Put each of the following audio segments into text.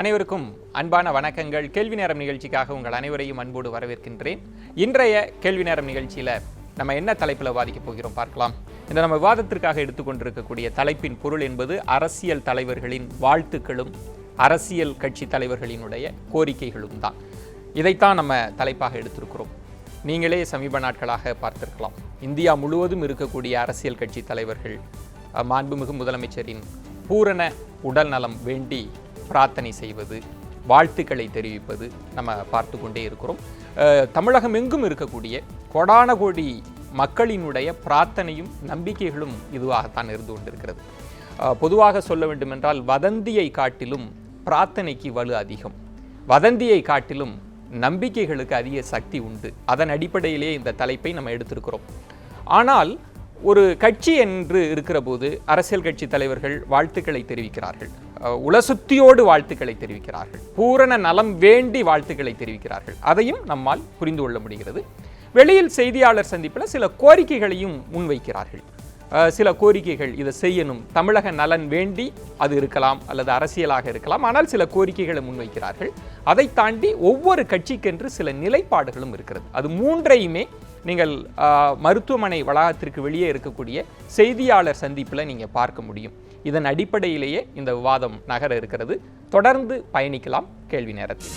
அனைவருக்கும் அன்பான வணக்கங்கள். கேள்வி நேரம் நிகழ்ச்சிக்காக உங்கள் அனைவரையும் அன்போடு வரவேற்கின்றேன். இன்றைய கேள்வி நேரம் நிகழ்ச்சியில் நம்ம என்ன தலைப்பில் விவாதிக்கப் போகிறோம் பார்க்கலாம். இந்த நம்ம விவாதத்திற்காக எடுத்துக்கொண்டிருக்கக்கூடிய தலைப்பின் பொருள் என்பது அரசியல் தலைவர்களின் வாழ்த்துக்களும் அரசியல் கட்சி தலைவர்களினுடைய கோரிக்கைகளும் தான். இதைத்தான் நம்ம தலைப்பாக எடுத்திருக்கிறோம். நீங்களே சமீப நாட்களாக பார்த்திருக்கலாம். இந்தியா முழுவதும் இருக்கக்கூடிய அரசியல் கட்சி தலைவர்கள் மாண்புமிகு முதலமைச்சரின் பூரண உடல் நலம் வேண்டி பிரார்த்தனை செய்வது, வாழ்த்துக்களை தெரிவிப்பது நம்ம பார்த்து கொண்டே இருக்கிறோம். தமிழகம் எங்கும் இருக்கக்கூடிய கோடான கோடி மக்களினுடைய பிரார்த்தனையும் நம்பிக்கைகளும் இதுவாகத்தான் இருந்து கொண்டிருக்கிறது. பொதுவாக சொல்ல வேண்டுமென்றால் வதந்தியை காட்டிலும் பிரார்த்தனைக்கு வலு அதிகம், வதந்தியை காட்டிலும் நம்பிக்கைகளுக்கு அதிக சக்தி உண்டு. அதன் அடிப்படையிலே இந்த தலைப்பை நம்ம எடுத்திருக்கிறோம். ஆனால் ஒரு கட்சி என்று இருக்கிற போது அரசியல் கட்சி தலைவர்கள் வாழ்த்துக்களை தெரிவிக்கிறார்கள், உலசுத்தியோடு வாழ்த்துக்களை தெரிவிக்கிறார்கள், பூரண நலம் வேண்டி வாழ்த்துக்களை தெரிவிக்கிறார்கள். அதையும் நம்மால் புரிந்து கொள்ள முடிகிறது. வெளியில் செய்தியாளர் சந்திப்பில் சில கோரிக்கைகளையும் முன்வைக்கிறார்கள். சில கோரிக்கைகள் இதை செய்யணும், தமிழக நலன் வேண்டி அது இருக்கலாம் அல்லது அரசியலாக இருக்கலாம். ஆனால் சில கோரிக்கைகளை முன்வைக்கிறார்கள். அதை தாண்டி ஒவ்வொரு கட்சிக்கென்று சில நிலைப்பாடுகளும் இருக்கிறது. அது மூன்றையுமே நீங்கள் மருத்துவமனை வளாகத்திற்கு வெளியே இருக்கக்கூடிய செய்தியாளர் சந்திப்பில் நீங்கள் பார்க்க முடியும். இதன் அடிப்படையிலேயே இந்த விவாதம் நகர இருக்கிறது. தொடர்ந்து பயணிக்கலாம் கேள்வி நேரத்தில்.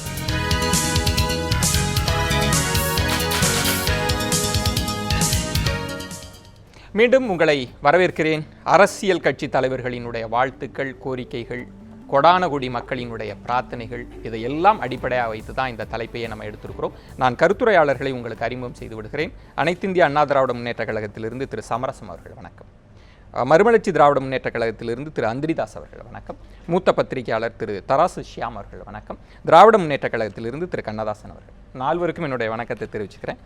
மீண்டும் உங்களை வரவேற்கிறேன். அரசியல் கட்சி தலைவர்களினுடைய வாழ்த்துக்கள், கோரிக்கைகள், கொடானகுடி மக்களினுடைய பிரார்த்தனைகள், இதையெல்லாம் அடிப்படையாக வைத்து தான் இந்த தலைப்பையை நம்ம எடுத்திருக்கிறோம். நான் கருத்துரையாளர்களை உங்களுக்கு அறிமுகம் செய்து விடுகிறேன். அனைத்திந்திய அண்ணா திராவிட முன்னேற்ற கழகத்திலிருந்து திரு சமரசம் அவர்கள் வணக்கம். மறுமலர்ச்சி திராவிட முன்னேற்ற கழகத்திலிருந்து திரு அந்திரிதாஸ் அவர்கள் வணக்கம். மூத்த பத்திரிகையாளர் திரு தராசு ஷியாம் அவர்கள் வணக்கம். திராவிட முன்னேற்ற கழகத்திலிருந்து திரு கண்ணதாசன் அவர்கள். நால்வருக்கும் என்னுடைய வணக்கத்தை தெரிவிச்சுக்கிறேன்.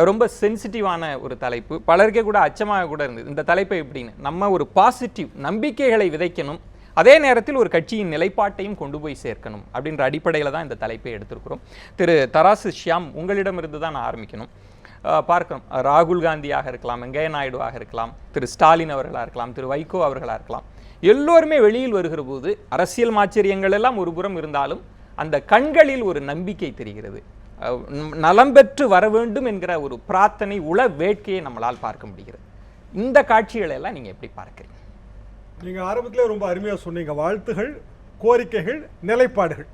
ரொம்ப சென்சிட்டிவான ஒரு தலைப்பு, பலருக்கே கூட அச்சமாக கூட இருந்தது இந்த தலைப்பை எப்படின்னு. நம்ம ஒரு பாசிட்டிவ் நம்பிக்கைகளை விதைக்கணும், அதே நேரத்தில் ஒரு கட்சியின் நிலைப்பாட்டையும் கொண்டு போய் சேர்க்கணும் அப்படின்ற அடிப்படையில் தான் இந்த தலைப்பை எடுத்திருக்கிறோம். திரு தராசு ஷியாம், உங்களிடமிருந்து தான் நான் ஆரம்பிக்கணும். பார்க்கணும், ராகுல் காந்தியாக இருக்கலாம், வெங்கையா நாயுடுவாக இருக்கலாம், திரு ஸ்டாலின் அவர்களாக இருக்கலாம், திரு வைகோ அவர்களாக இருக்கலாம், எல்லோருமே வெளியில் வருகிற போது அரசியல் மாச்சரியங்கள் எல்லாம் ஒரு புறம் இருந்தாலும் அந்த கண்களில் ஒரு நம்பிக்கை தெரிகிறது. நலம் பெற்று வர வேண்டும் என்கிற ஒரு பிரார்த்தனை, உள வேட்கையை நம்மளால் பார்க்க முடிகிறது. இந்த காட்சிகளை எல்லாம் நீங்கள் எப்படி பார்க்குறீங்க? நீங்கள் ஆரம்பத்திலே ரொம்ப அருமையாக சொன்னீங்க. வாழ்த்துகள், கோரிக்கைகள், நிலைப்பாடுகள்,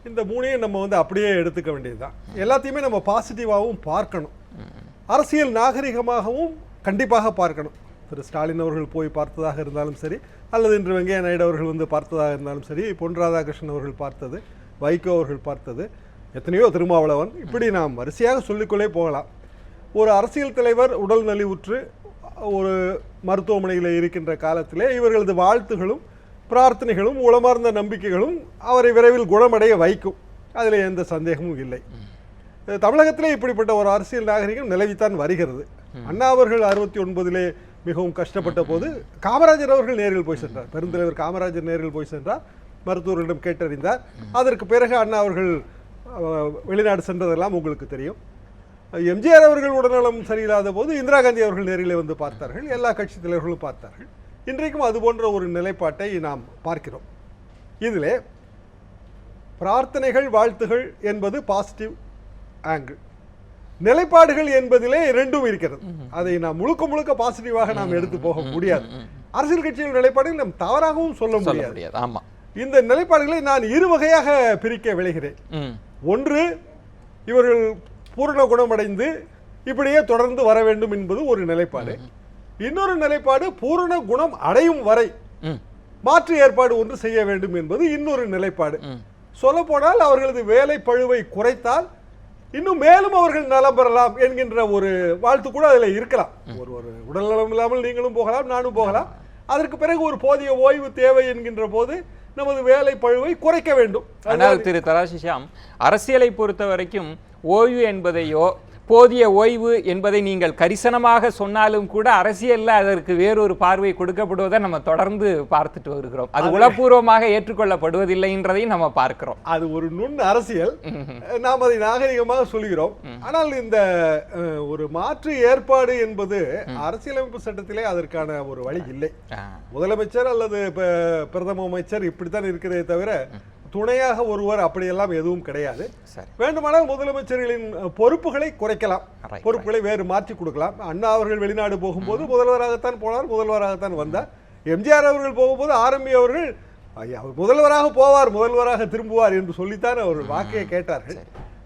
இந்த மூணையும் நம்ம அப்படியே எடுத்துக்க வேண்டியதுதான். எல்லாத்தையுமே நம்ம பாசிட்டிவாகவும் பார்க்கணும், அரசியல் நாகரிகமாகவும் கண்டிப்பாக பார்க்கணும். திரு ஸ்டாலின் அவர்கள் போய் பார்த்ததாக இருந்தாலும் சரி, அல்லது இன்று வெங்கையா நாயுடு அவர்கள் பார்த்ததாக இருந்தாலும் சரி, பொன் ராதாகிருஷ்ணன் அவர்கள் பார்த்தது, வைகோ அவர்கள் பார்த்தது, எத்தனையோ திருமாவளவன், இப்படி நாம் வரிசையாக சொல்லிக்கொள்ளே போகலாம். ஒரு அரசியல் தலைவர் உடல் நலிவுற்று ஒரு மருத்துவமனையில் இருக்கின்ற காலத்திலே இவர்களது வாழ்த்துகளும் பிரார்த்தனைகளும் உளமார்ந்த நம்பிக்கைகளும் அவரை விரைவில் குணமடைய வைக்கும். அதில் எந்த சந்தேகமும் இல்லை. தமிழகத்திலே இப்படிப்பட்ட ஒரு அரசியல் நாகரிகம் நிலவித்தான் வருகிறது. அண்ணா அவர்கள் 69 மிகவும் கஷ்டப்பட்ட போது காமராஜர் அவர்கள் நேரில் போய் சென்றார். பெருந்தலைவர் காமராஜர் நேரில் போய் சென்றார், மருத்துவர்களிடம் கேட்டறிந்தார். அதற்கு பிறகு அண்ணா அவர்கள் வெளிநாடு சென்றதெல்லாம் உங்களுக்கு தெரியும். எம்ஜிஆர் அவர்கள் உடல்நலம் சரியில்லாத போது இந்திரா காந்தி அவர்கள் நேரிலே வந்து பார்த்தார்கள், எல்லா கட்சி தலைவர்களும் பார்த்தார்கள். இன்றைக்கும் அது போன்ற ஒரு நிலைப்பாட்டை நாம் பார்க்கிறோம். இதில் பிரார்த்தனைகள், வாழ்த்துகள் என்பது பாசிட்டிவ் ஆங்கிள், நிலைப்பாடுகள் என்பதிலே இரண்டும் இருக்கிறது. அதை நாம் முழுக்க பாசிட்டிவாக நாம் எடுத்து போக முடியாது. அரசியல் கட்சிகள் நிலைப்பாடுகள் நாம் தவறாகவும் சொல்ல முடியாது. ஆமா, இந்த நிலைப்பாடுகளை நான் இரு வகையாக பிரிக்க விளைகிறேன். ஒன்று, இவர்கள் பூரண குணமடைந்து இப்படியே தொடர்ந்து வர வேண்டும் என்பது ஒரு நிலைப்பாடு. இன்னொரு நிலைப்பாடு, பூரண குணம் அடையும் வரை மாற்று ஏற்பாடு ஒன்று செய்ய வேண்டும் என்பது இன்னொரு நிலைப்பாடு. சொல்ல போனால் அவர்களது வேலை பழுவை குறைத்தால் இன்னும் மேலும் அவர்கள் நலம் பெறலாம் என்கின்ற ஒரு வாழ்த்து கூட அதில் இருக்கலாம். ஒரு உடல் நலம் இல்லாமல் நீங்களும் போகலாம், நானும் போகலாம். அதற்கு பிறகு ஒரு போதிய ஓய்வு தேவை என்கின்ற போது நமது வேலை பழுவை குறைக்க வேண்டும். ஆனால் திரு தராசிஷாம், அரசியலை பொறுத்த வரைக்கும் ஓய்வு என்பதையோ போதிய ஓய்வு என்பதை நீங்கள் கரிசனமாக சொன்னாலும் கூட அரசியல்ல அதற்கு வேறொரு பார்வை கொடுக்கப்படுவதை நம்ம தொடர்ந்து பார்த்துட்டு வருகிறோம். அது உளப்பூர்வமாக ஏற்றுக்கொள்ளப்படுவதில்லை என்றதையும் நம்ம பார்க்கிறோம். அது ஒரு நுண் அரசியல், நாம் அதை நாகரிகமாக சொல்கிறோம். ஆனால் இந்த ஒரு மாற்று ஏற்பாடு என்பது அரசியலமைப்பு சட்டத்திலே அதற்கான ஒரு வழி இல்லை. முதலமைச்சர் அல்லது பிரதம அமைச்சர் இப்படித்தான் இருக்கிறதே தவிர துணையாக ஒருவர் அப்படியெல்லாம் எதுவும் கிடையாது. சரி. வேண்டுமானால் முதலமைச்சர்களின் பொறுப்புகளை குறைக்கலாம், Right, பொறுப்புகளை வேறு மாற்றி கொடுக்கலாம். அண்ணா அவர்கள் வெளிநாடு போகும்போது முதல்வராகத்தான் போனார், முதல்வராகத்தான் வந்தார். எம்ஜிஆர் அவர்கள் போகும்போது ஆர்எம்பி அவர்கள் அவர் முதல்வராக போவார், முதல்வராக திரும்புவார் என்று சொல்லித்தான் அவர்கள் வாக்கையை கேட்டார்கள்.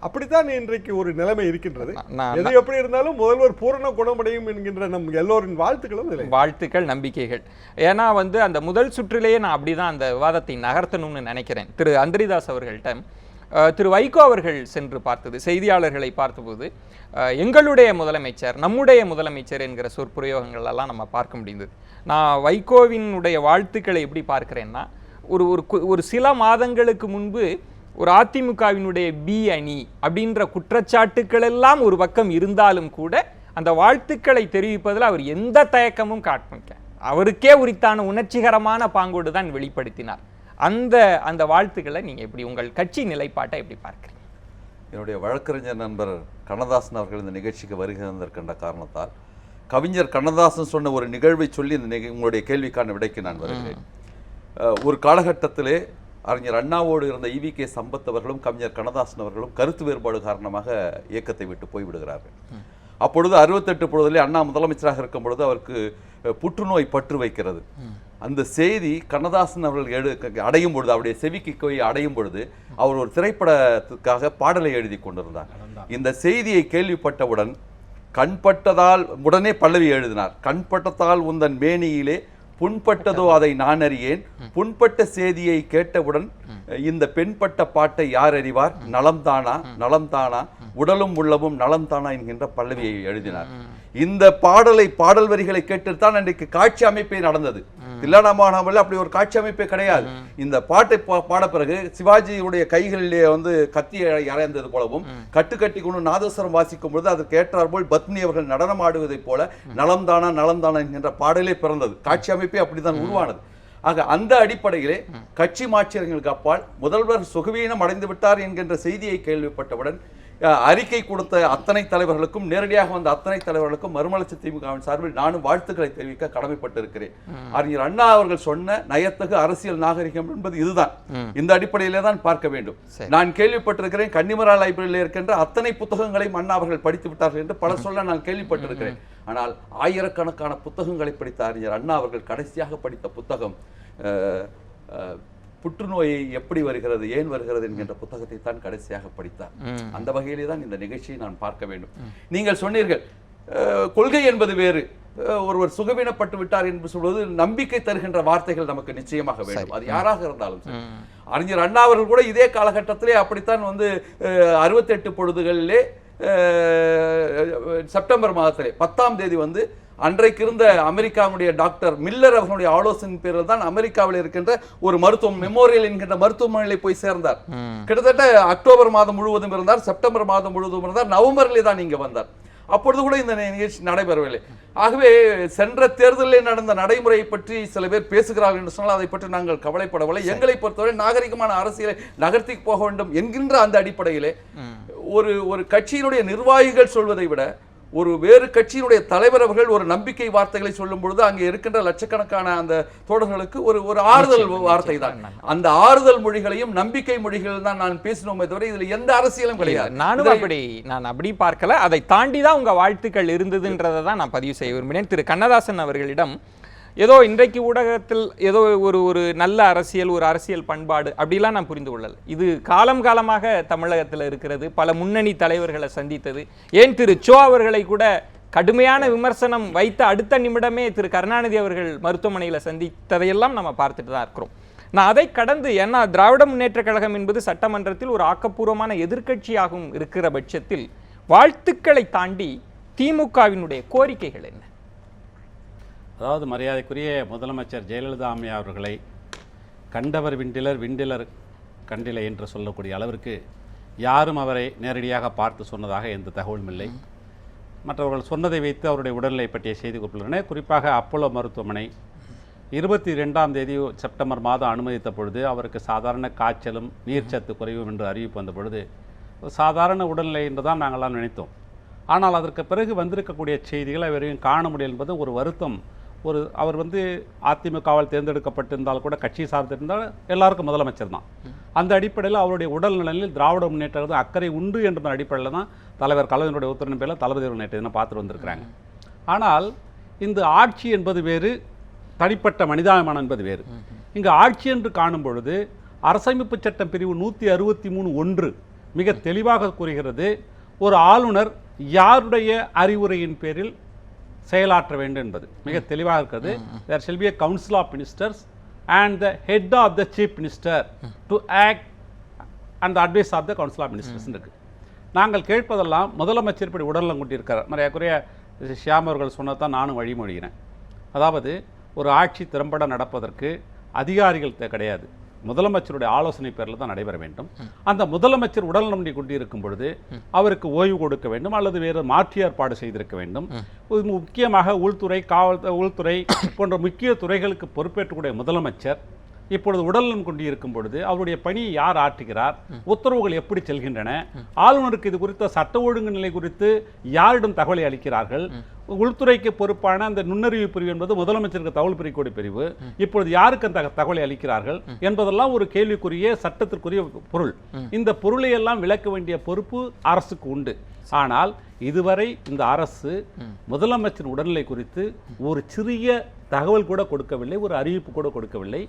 அப்படித்தான் இன்றைக்கு ஒரு நிலைமை இருக்கின்றது. எது எப்படி இருந்தாலும் முதல்வர் பூரண குணமடையும் என்கின்ற நம் எல்லோரின் வாழ்த்துக்களும் வாழ்த்துக்கள், நம்பிக்கைகள். ஏன்னா அந்த முதல் சுற்றிலேயே நான் அப்படிதான் அந்த விவாதத்தை நகர்த்தணும்னு நினைக்கிறேன். திரு அந்திரிதாஸ் அவர்கள்ட்ட திரு வைகோ அவர்கள் சென்று பார்த்தது, செய்தியாளர்களை பார்த்தபோது எங்களுடைய முதலமைச்சர், நம்முடைய முதலமைச்சர் என்கிற சொற்பிரயோகங்கள் எல்லாம் நம்ம பார்க்க முடிந்தது. நான் வைகோவினுடைய வாழ்த்துக்களை எப்படி பார்க்கிறேன்னா, ஒரு சில மாதங்களுக்கு முன்பு ஒரு அதிமுகவினுடைய பி அணி அப்படின்ற குற்றச்சாட்டுக்கள் எல்லாம் ஒரு பக்கம் இருந்தாலும் கூட அந்த வாழ்த்துக்களை தெரிவிப்பதில் அவர் எந்த தயக்கமும் காட்டல. அவருக்கே உரித்தான உணர்ச்சிகரமான பாங்கோடு தான் வெளிப்படுத்தினார். அந்த வாழ்த்துக்களை நீங்க எப்படி, உங்கள் கட்சி நிலைப்பாட்டை எப்படி பார்க்கிறீங்க? என்னுடைய வழக்கறிஞர் நண்பர் கண்ணதாசன் அவர்கள் இந்த நிகழ்ச்சிக்கு வருகின்ற காரணத்தால் கவிஞர் கண்ணதாசன் சொன்ன ஒரு நிகழ்வை சொல்லி உங்களுடைய கேள்விக்கான விடைக்கு நான் வருகிறேன். ஒரு காலகட்டத்திலே அறிஞர் அண்ணாவோடு இருந்த ஈவி.கே. சம்பத் அவர்களும் கவிஞர் கண்ணதாசன் அவர்களும் கருத்து வேறுபாடு காரணமாக இயக்கத்தை விட்டு போய்விடுகிறார்கள். அப்பொழுது 68 பொழுதிலே அண்ணா முதலமைச்சராக இருக்கும் பொழுது அவருக்கு புற்றுநோய் பற்று வைக்கிறது. அந்த செய்தி கண்ணதாசன் அவர்கள் அடையும் பொழுது, அவருடைய செவிக்கு போய் அடையும் பொழுது அவர் ஒரு திரைப்படத்துக்காக பாடலை எழுதி கொண்டிருந்தார். இந்த செய்தியை கேள்விப்பட்டவுடன் கண்பட்டதால் உடனே பல்லவி எழுதினார். கண்பட்டதால் உந்தன் மேனியிலே புண்பட்டதோ அதை நான் அறியேன், புண்பட்ட செய்தியை கேட்டவுடன் இந்த பெண்பட்ட பாட்டை யார் அறிவார், நலம்தானா நலம்தானா உடலும் உள்ளமும் நலம்தானா என்கின்ற பல்லவியை எழுதினார். இந்த பாடல் வரிகளை கேட்டுத்தான் அன்றைக்கு காட்சி அமைப்பே நடந்தது. தில்லானாமாவில் அப்படி ஒரு காட்சி அமைப்பே கிடையாது. இந்த பாட்டை பாட பிறகு சிவாஜியுடைய கைகளிலே கத்தி அறைந்தது போலவும் கட்டி கொண்டு நாதஸ்வரம் வாசிக்கும் பொழுது அதற்கு ஏற்றார் போல் பத்மினி அவர்கள் நடனம் ஆடுவதைப் போல நலம்தானா நலம்தானா என்கின்ற பாடலே பிறந்தது. காட்சி அமைப்பே அப்படித்தான் உருவானது. ஆக அந்த அடிப்படையிலே கட்சி மாற்றங்களுக்கு அப்பால் முதல்வர் சுகவீனம் அடைந்து விட்டார் என்கின்ற செய்தியை கேள்விப்பட்டவுடன் அறிக்கை கொடுத்த அத்தனை தலைவர்களுக்கும், நேரடியாக வந்த அத்தனை தலைவர்களுக்கும் மறுமலர்ச்சி திமுகவின் சார்பில் நானும் வாழ்த்துக்களை தெரிவிக்க கடமைப்பட்டிருக்கிறேன். அறிஞர் அண்ணா அவர்கள் சொன்ன நயத்தகு அரசியல் நாகரிகம் என்பது இதுதான். இந்த அடிப்படையிலே தான் பார்க்க வேண்டும். நான் கேள்விப்பட்டிருக்கிறேன், கன்னிமரா லைப்ரரியில் இருக்கின்ற அத்தனை புத்தகங்களையும் அண்ணா அவர்கள் படித்து விட்டார்கள் என்று பல சொல்ல நான் கேள்விப்பட்டிருக்கிறேன். ஆனால் ஆயிரக்கணக்கான புத்தகங்களை படித்த அறிஞர் அண்ணா அவர்கள் கடைசியாக படித்த புத்தகம் புற்றுநோயை எப்படி வருகிறது, ஏன் வருகிறது என்கின்ற புத்தகத்தை தான் கடைசியாக படித்தார். அந்த வகையிலே தான் இந்த நிகழ்ச்சியை நான் பார்க்க வேண்டும். நீங்கள் சொன்னீர்கள் கொள்கை என்பது வேறு, ஒருவர் சுகவீனப்பட்டு விட்டார் என்று சொல்வது நம்பிக்கை தருகின்ற வார்த்தைகள் நமக்கு நிச்சயமாக வேண்டும், அது யாராக இருந்தாலும். அறிஞர் அண்ணா அவர்கள் கூட இதே காலகட்டத்திலே அப்படித்தான் 68 பொழுதுகளிலே செப்டம்பர் மாதத்திலே 10ஆம் தேதி அன்றைக்கு இருந்த அமெரிக்காவுடைய டாக்டர் மில்லர் அவர்களுடைய ஆலோசனை பேரில் தான் அமெரிக்காவில் இருக்கின்ற ஒரு மருத்துவம் மெமோரியல் என்கின்ற மருத்துவமனையில் போய் சேர்ந்தார். கிட்டத்தட்ட அக்டோபர் மாதம் முழுவதும் இருந்தார், செப்டம்பர் மாதம் முழுவதும் இருந்தார், நவம்பரிலே தான் இங்கே வந்தார். அப்பொழுது கூட இந்த நிகழ்ச்சி நடைபெறவில்லை. ஆகவே சென்ற தேர்தலில் நடந்த நடைமுறையை பற்றி சில பேர் பேசுகிறார்கள் என்று சொன்னால் அதை பற்றி நாங்கள் கவலைப்படவில்லை. எங்களை பொறுத்தவரை நாகரிகமான அரசியலை நகர்த்தி போக வேண்டும் என்கின்ற அந்த அடிப்படையிலே ஒரு கட்சியினுடைய நிர்வாகிகள் சொல்வதை விட ஒரு வேறு கட்சியினுடைய தலைவர் அவர்கள் ஒரு நம்பிக்கை வார்த்தைகளை சொல்லும் பொழுது அங்கே இருக்கின்ற லட்சக்கணக்கான அந்த தோழர்களுக்கு ஒரு ஆறுதல் வார்த்தை தான். அந்த ஆறுதல் மொழிகளையும் நம்பிக்கை மொழிகள் தான் நான் பேசினோமே தவிர இதுல எந்த அரசியலும் கிடையாது. நான் அப்படி பார்க்கல. அதை தாண்டி தான் உங்க வாழ்த்துக்கள் இருந்ததுன்றதை தான் நான் பதிவு செய்ய விரும்பினேன். திரு கண்ணதாசன் அவர்களிடம் ஏதோ இன்றைக்கு ஊடகத்தில் ஏதோ ஒரு நல்ல அரசியல், ஒரு அரசியல் பண்பாடு அப்படிலாம் நான் புரிந்து கொள்ளல. இது காலமாக தமிழகத்தில் இருக்கிறது. பல முன்னணி தலைவர்களை சந்தித்தது. ஏன் திரு சோ அவர்களை கூட கடுமையான விமர்சனம் வைத்த அடுத்த நிமிடமே திரு கருணாநிதி அவர்கள் மருத்துவமனையில் சந்தித்ததையெல்லாம் நம்ம பார்த்துட்டு தான் இருக்கிறோம். நான் அதை கடந்து, ஏன்னா திராவிட முன்னேற்ற கழகம் என்பது சட்டமன்றத்தில் ஒரு ஆக்கப்பூர்வமான எதிர்க்கட்சியாகவும் இருக்கிற பட்சத்தில் வாழ்த்துக்களை தாண்டி திமுகவினுடைய கோரிக்கைகள் என்ன? அதாவது மரியாதைக்குரிய முதலமைச்சர் ஜெயலலிதா அம்மையா அவர்களை கண்டவர் விண்டிலர் கண்டிலை என்று சொல்லக்கூடிய அளவிற்கு யாரும் அவரை நேரடியாக பார்த்து சொன்னதாக எந்த தகவலும் இல்லை. மற்றவர்கள் சொன்னதை வைத்து அவருடைய உடல்நிலை பற்றிய செய்தி குறிப்பிட்டுள்ளன. குறிப்பாக அப்போலோ மருத்துவமனை 22ஆம் தேதி செப்டம்பர் மாதம் அனுமதித்த பொழுது அவருக்கு சாதாரண காய்ச்சலும் நீர்ச்சத்து குறைவும் என்று அறிவிப்பு வந்த பொழுது சாதாரண உடல்நிலை என்று தான் நாங்கள்லாம் நினைத்தோம். ஆனால் அதற்கு பிறகு வந்திருக்கக்கூடிய செய்திகளை அவரையும் காண முடியும் என்பது ஒரு வருத்தம். அவர் அதிமுகவால் தேர்ந்தெடுக்கப்பட்டிருந்தால் கூட கட்சி சார்ந்திருந்தால் எல்லாருக்கும் முதலமைச்சர் தான். அந்த அடிப்படையில் அவருடைய உடல் நலனில் திராவிட முன்னேற்ற கழகம் அக்கறை உண்டு என்ற அடிப்படையில் தான் தலைவர் கலைஞருடைய உத்தரவின் பேரில் தளபதி நேற்று தினம் பார்த்துட்டு வந்திருக்கிறாங்க. ஆனால் இந்த ஆட்சி என்பது வேறு, தனிப்பட்ட மனிதாபிமானம் என்பது வேறு. இங்கு ஆட்சி என்று காணும் பொழுது அரசமைப்பு சட்டம் பிரிவு 163(1) மிக தெளிவாக கூறுகிறது, ஒரு ஆளுநர் யாருடைய அறிவுரையின் பேரில் செயலாற்ற வேண்டும் என்பது மிக தெளிவாக இருக்கிறது. there shall be a council of ministers and the head of the chief minister to act and the advice of the council of ministers இருக்கு. நாங்கள் கேட்பதெல்லாம் முதலமைச்சர் இப்படி உடல்நலம் கொண்டிருக்கிறார். நிறைய ஷியாம் அவர்கள் சொன்னதான் நானும் வழிமொழிகிறேன். அதாவது ஒரு ஆட்சி திறம்பட நடப்பதற்கு அதிகாரிகள் கிடையாது, முதலமைச்சருடைய ஆலோசனை பேரில் தான் நடைபெற வேண்டும். அந்த முதலமைச்சர் உடல்நலம் கொண்டிருக்கும் பொழுது அவருக்கு ஓய்வு கொடுக்க வேண்டும் அல்லது வேறு மாற்று ஏற்பாடு செய்திருக்க வேண்டும். முக்கியமாக உள்துறை, உள்துறை போன்ற முக்கிய துறைகளுக்கு பொறுப்பேற்றக்கூடிய முதலமைச்சர் இப்பொழுது உடல்நலம் கொண்டிருக்கும் பொழுது அவருடைய பணியை யார் ஆற்றுகிறார், உத்தரவுகள் எப்படி செல்கின்றன, ஆளுநருக்கு இது குறித்த சட்ட ஒழுங்கு நிலை குறித்து யாரிடம் தகவலை அளிக்கிறார்கள், உள்துறைக்கு பொறுப்பான அந்த நுண்ணறிவு பிரிவு என்பது முதலமைச்சருக்கு தகவல் பிரிக்கக்கூடிய பிரிவு, இப்பொழுது யாருக்கு அந்த தகவலை அளிக்கிறார்கள் என்பதெல்லாம் ஒரு கேள்விக்குரிய சட்டத்திற்குரிய பொருள். இந்த பொருளை எல்லாம் விளக்க வேண்டிய பொறுப்பு அரசுக்கு உண்டு. ஆனால் இதுவரை இந்த அரசு முதலமைச்சர் உடல்நிலை குறித்து ஒரு சிறிய தகவல் கூட கொடுக்கவில்லை, ஒரு அறிவிப்பு கூட கொடுக்கவில்லை.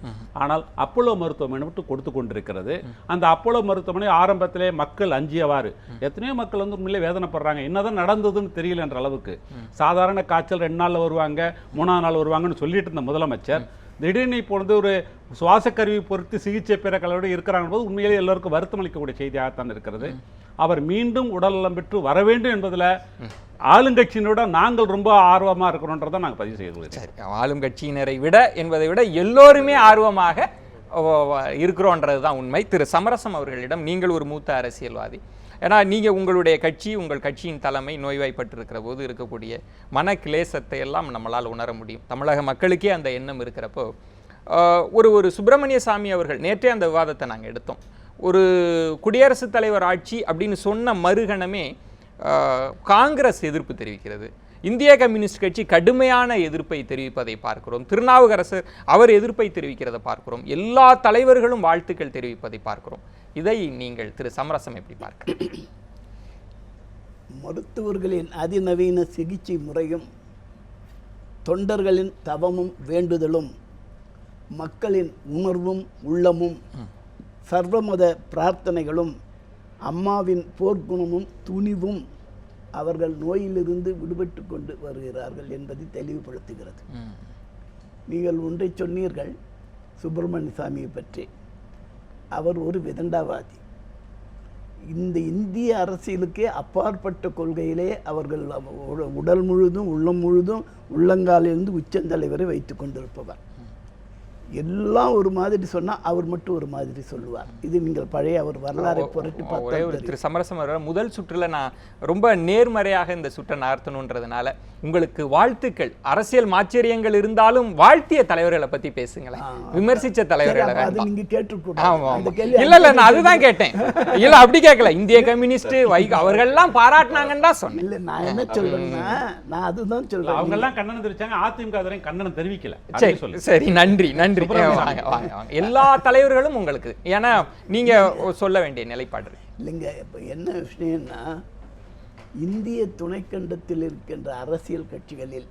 ஆனால் அப்போலோ மருத்துவமனை மட்டும் கொடுத்து கொண்டிருக்கிறது. அந்த அப்போலோ மருத்துவமனை ஆரம்பத்திலே மக்கள் அஞ்சியவாறு, எத்தனையோ மக்கள் வந்து உண்மையிலே வேதனைப்படுறாங்க, என்னதான் நடந்ததுன்னு தெரியல என்ற அளவுக்கு. சாதாரண காய்ச்சல் 2 நாளில் வருவாங்க, 3ஆம் நாள் வருவாங்கன்னு சொல்லிட்டு இருந்த முதலமைச்சர் திடீர்னு இப்பொழுது ஒரு சுவாச கருவி பொறுத்து சிகிச்சை பெற கலவோடு இருக்கிறாங்க போது உண்மையிலே எல்லோருக்கும் வருத்தம் அளிக்கக்கூடிய செய்தியாகத்தான் இருக்கிறது. அவர் மீண்டும் உடல்நலம் பெற்று வர வேண்டும் என்பதில் ஆளுங்கட்சியினோட நாங்கள் ரொம்ப ஆர்வமாக இருக்கிறோன்றதை நாங்கள் பதிவு செய்து ஆளுங்கட்சியினரை விட என்பதை விட எல்லோருமே ஆர்வமாக இருக்கிறோன்றது தான் உண்மை. திரு சமரசம் அவர்களிடம், நீங்கள் ஒரு மூத்த அரசியல்வாதி, ஏன்னா நீங்கள் உங்களுடைய கட்சி, உங்கள் கட்சியின் தலைமை நோய்வாய்ப்பட்டிருக்கிற போது இருக்கக்கூடிய மன கிளேசத்தை எல்லாம் நம்மளால் உணர முடியும். தமிழக மக்களுக்கே அந்த எண்ணம் இருக்கிறப்போ ஒரு சுப்பிரமணிய சாமி அவர்கள் நேற்றே அந்த விவாதத்தை நாங்கள் எடுத்தோம். ஒரு குடியரசுத் தலைவர் ஆட்சி அப்படின்னு சொன்ன மறுகணமே காங்கிரஸ் எதிர்ப்பு தெரிவிக்கிறது, இந்திய கம்யூனிஸ்ட் கட்சி கடுமையான எதிர்ப்பை தெரிவிப்பதை பார்க்கிறோம், திருநாவுக்கரசர் அவர் எதிர்ப்பை தெரிவிக்கிறதை பார்க்கிறோம், எல்லா தலைவர்களும் வாழ்த்துக்கள் தெரிவிப்பதை பார்க்கிறோம். இதை நீங்கள் திரு சமரசம் எப்படி பார்க்க? மருத்துவர்களின் அதிநவீன சிகிச்சை முறையும் தொண்டர்களின் தவமும் வேண்டுதலும் மக்களின் உணர்வும் உள்ளமும் சர்வமத பிரார்த்தனைகளும் அம்மாவின் போர்க்குணமும் துணிவும் அவர்கள் நோயிலிருந்து விடுபட்டு கொண்டு வருகிறார்கள் என்பதை தெளிவுபடுத்துகிறது. நீங்கள் ஒன்றை சொன்னீர்கள் சுப்பிரமணிய சாமியை பற்றி. அவர் ஒரு விதண்டாவாதி. இந்த இந்திய அரசியலுக்கே அப்பாற்பட்ட கொள்கையிலே அவர்கள் உடல் முழுதும் உள்ளம் முழுதும் உள்ளங்காலிலிருந்து உச்சந்தலைவரை வைத்து கொண்டிருப்பவர். எல்லாம் ஒரு மாதிரி சொன்னால் அவர் மட்டும் ஒரு மாதிரி சொல்லுவார். இது நீங்கள் பழைய அவர் வரலாறை புரட்டி பார்த்தா திரு சமரசம் முதல் சுற்றுல நான் ரொம்ப நேர்மறையாக இந்த சுற்றை நகர்த்தணுன்றதுனால உங்களுக்கு வாழ்த்துக்கள். அரசியல் மாச்சரியங்கள் இருந்தாலும் வாழ்த்திய தலைவர்களை பத்தி பேசுங்களேன், விமர்சிச்ச தலைவர்களை. இல்ல நான் அதுதான் கேட்டேன். இல்ல அப்படி கேட்கல, இந்திய கம்யூனிஸ்ட் அவர்கள்லாம் பாராட்டினாங்கன்னு தான் சொன்னேன். இல்ல நான் என்ன சொல்றேன்னா, நான் அதுதான் சொல்றேன். அவங்க எல்லாம் கண்டனம் தெரிவிச்சாங்க, அதிமுக கண்டனம் தெரிவிக்கல. சரி, நன்றி நன்றி. எல்லா தலைவர்களும் உங்களுக்கு, ஏன்னா நீங்க சொல்ல வேண்டிய நிலைப்பாடு இல்லைங்க. இப்போ என்ன விஷயம்னா, இந்திய துணைக்கண்டத்தில் இருக்கின்ற அரசியல் கட்சிகளில்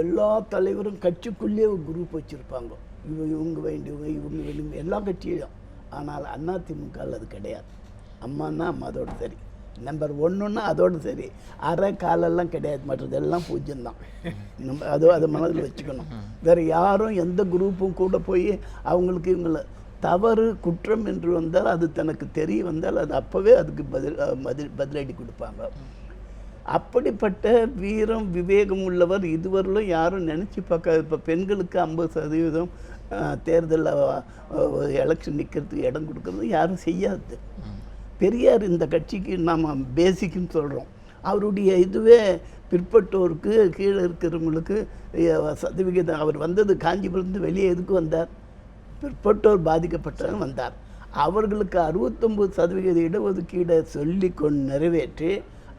எல்லா தலைவரும் கட்சிக்குள்ளே ஒரு குரூப் வச்சிருப்பாங்க. இவங்க வேண்டியவங்க, இவங்க வேண்டியவங்க, எல்லா கட்சியிலும். ஆனால் அதிமுக அது கிடையாது. அம்மானா அம்மா அதோடு சரி, நம்பர் 1ன்னா அதோடு சரி, அரை காலெல்லாம் கிடையாது, மற்றதெல்லாம் பூஜ்யம்தான். நம்ம அதை மனதில் வச்சுக்கணும். வேறு யாரும் எந்த குரூப்பும் கூட போய் அவங்களுக்கு இவங்களை தவறு குற்றம் என்று வந்தால் அது தனக்கு தெரிய வந்தால் அது அப்போவே அதுக்கு பதிலடி கொடுப்பாங்க. அப்படிப்பட்ட வீரம் விவேகம் உள்ளவர் இதுவரையிலும் யாரும் நினச்சி பார்க்க. இப்போ பெண்களுக்கு 50% தேர்தலில் எலெக்ஷன் நிற்கிறதுக்கு இடம் கொடுக்கறது யாரும் செய்யாது. பெரியார் இந்த கட்சிக்கு நாம் பேசிக்குன்னு சொல்கிறோம். அவருடைய இதுவே பிற்பட்டோருக்கு, கீழே இருக்கிறவங்களுக்கு சதவிகிதம். அவர் வந்தது காஞ்சிபுரத்து வெளியே எதுக்கு வந்தார்? பிற்பட்டோர் பாதிக்கப்பட்டவங்க வந்தார். அவர்களுக்கு 69% இடஒதுக்கீடை சொல்லி கொண்டு நிறைவேற்றி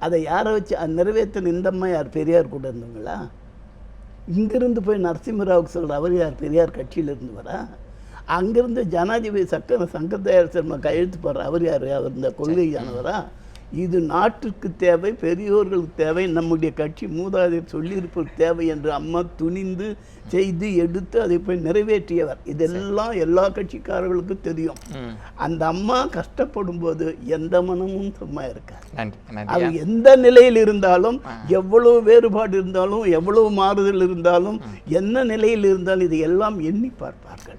அதை யாரை வச்சு நிறைவேற்றின? இந்த அம்மா யார்? பெரியார் கூட இருந்தவங்களா? இங்கிருந்து போய் நரசிம்மராவுக்கு சொல்கிற அவர் யார்? பெரியார் கட்சியில் இருந்து வரா? அங்கிருந்து ஜனாதிபதி சங்கர் தயாள் சர்மா கையெழுத்து போடுற அவர் யார்? அவர் இந்த கொள்கையானவரா? இது நாட்டுக்கு தேவை, பெரியோர்களுக்கு தேவை, நம்முடைய கட்சி மூதாதையர் சொல்லியிருப்பது தேவை என்று அம்மா துணிந்து செய்து எடுத்து அதை போய் நிறைவேற்றியவர். இதெல்லாம் எல்லா கட்சிக்காரர்களுக்கும் தெரியும். அந்த அம்மா கஷ்டப்படும் போது எந்த மனமும் சும்மா இருக்காது. அது எந்த நிலையில் இருந்தாலும், எவ்வளவு வேறுபாடு இருந்தாலும், எவ்வளவு மாறுதல் இருந்தாலும், என்ன நிலையில் இருந்தாலும் இதை எல்லாம் எண்ணி பார்ப்பார்கள்.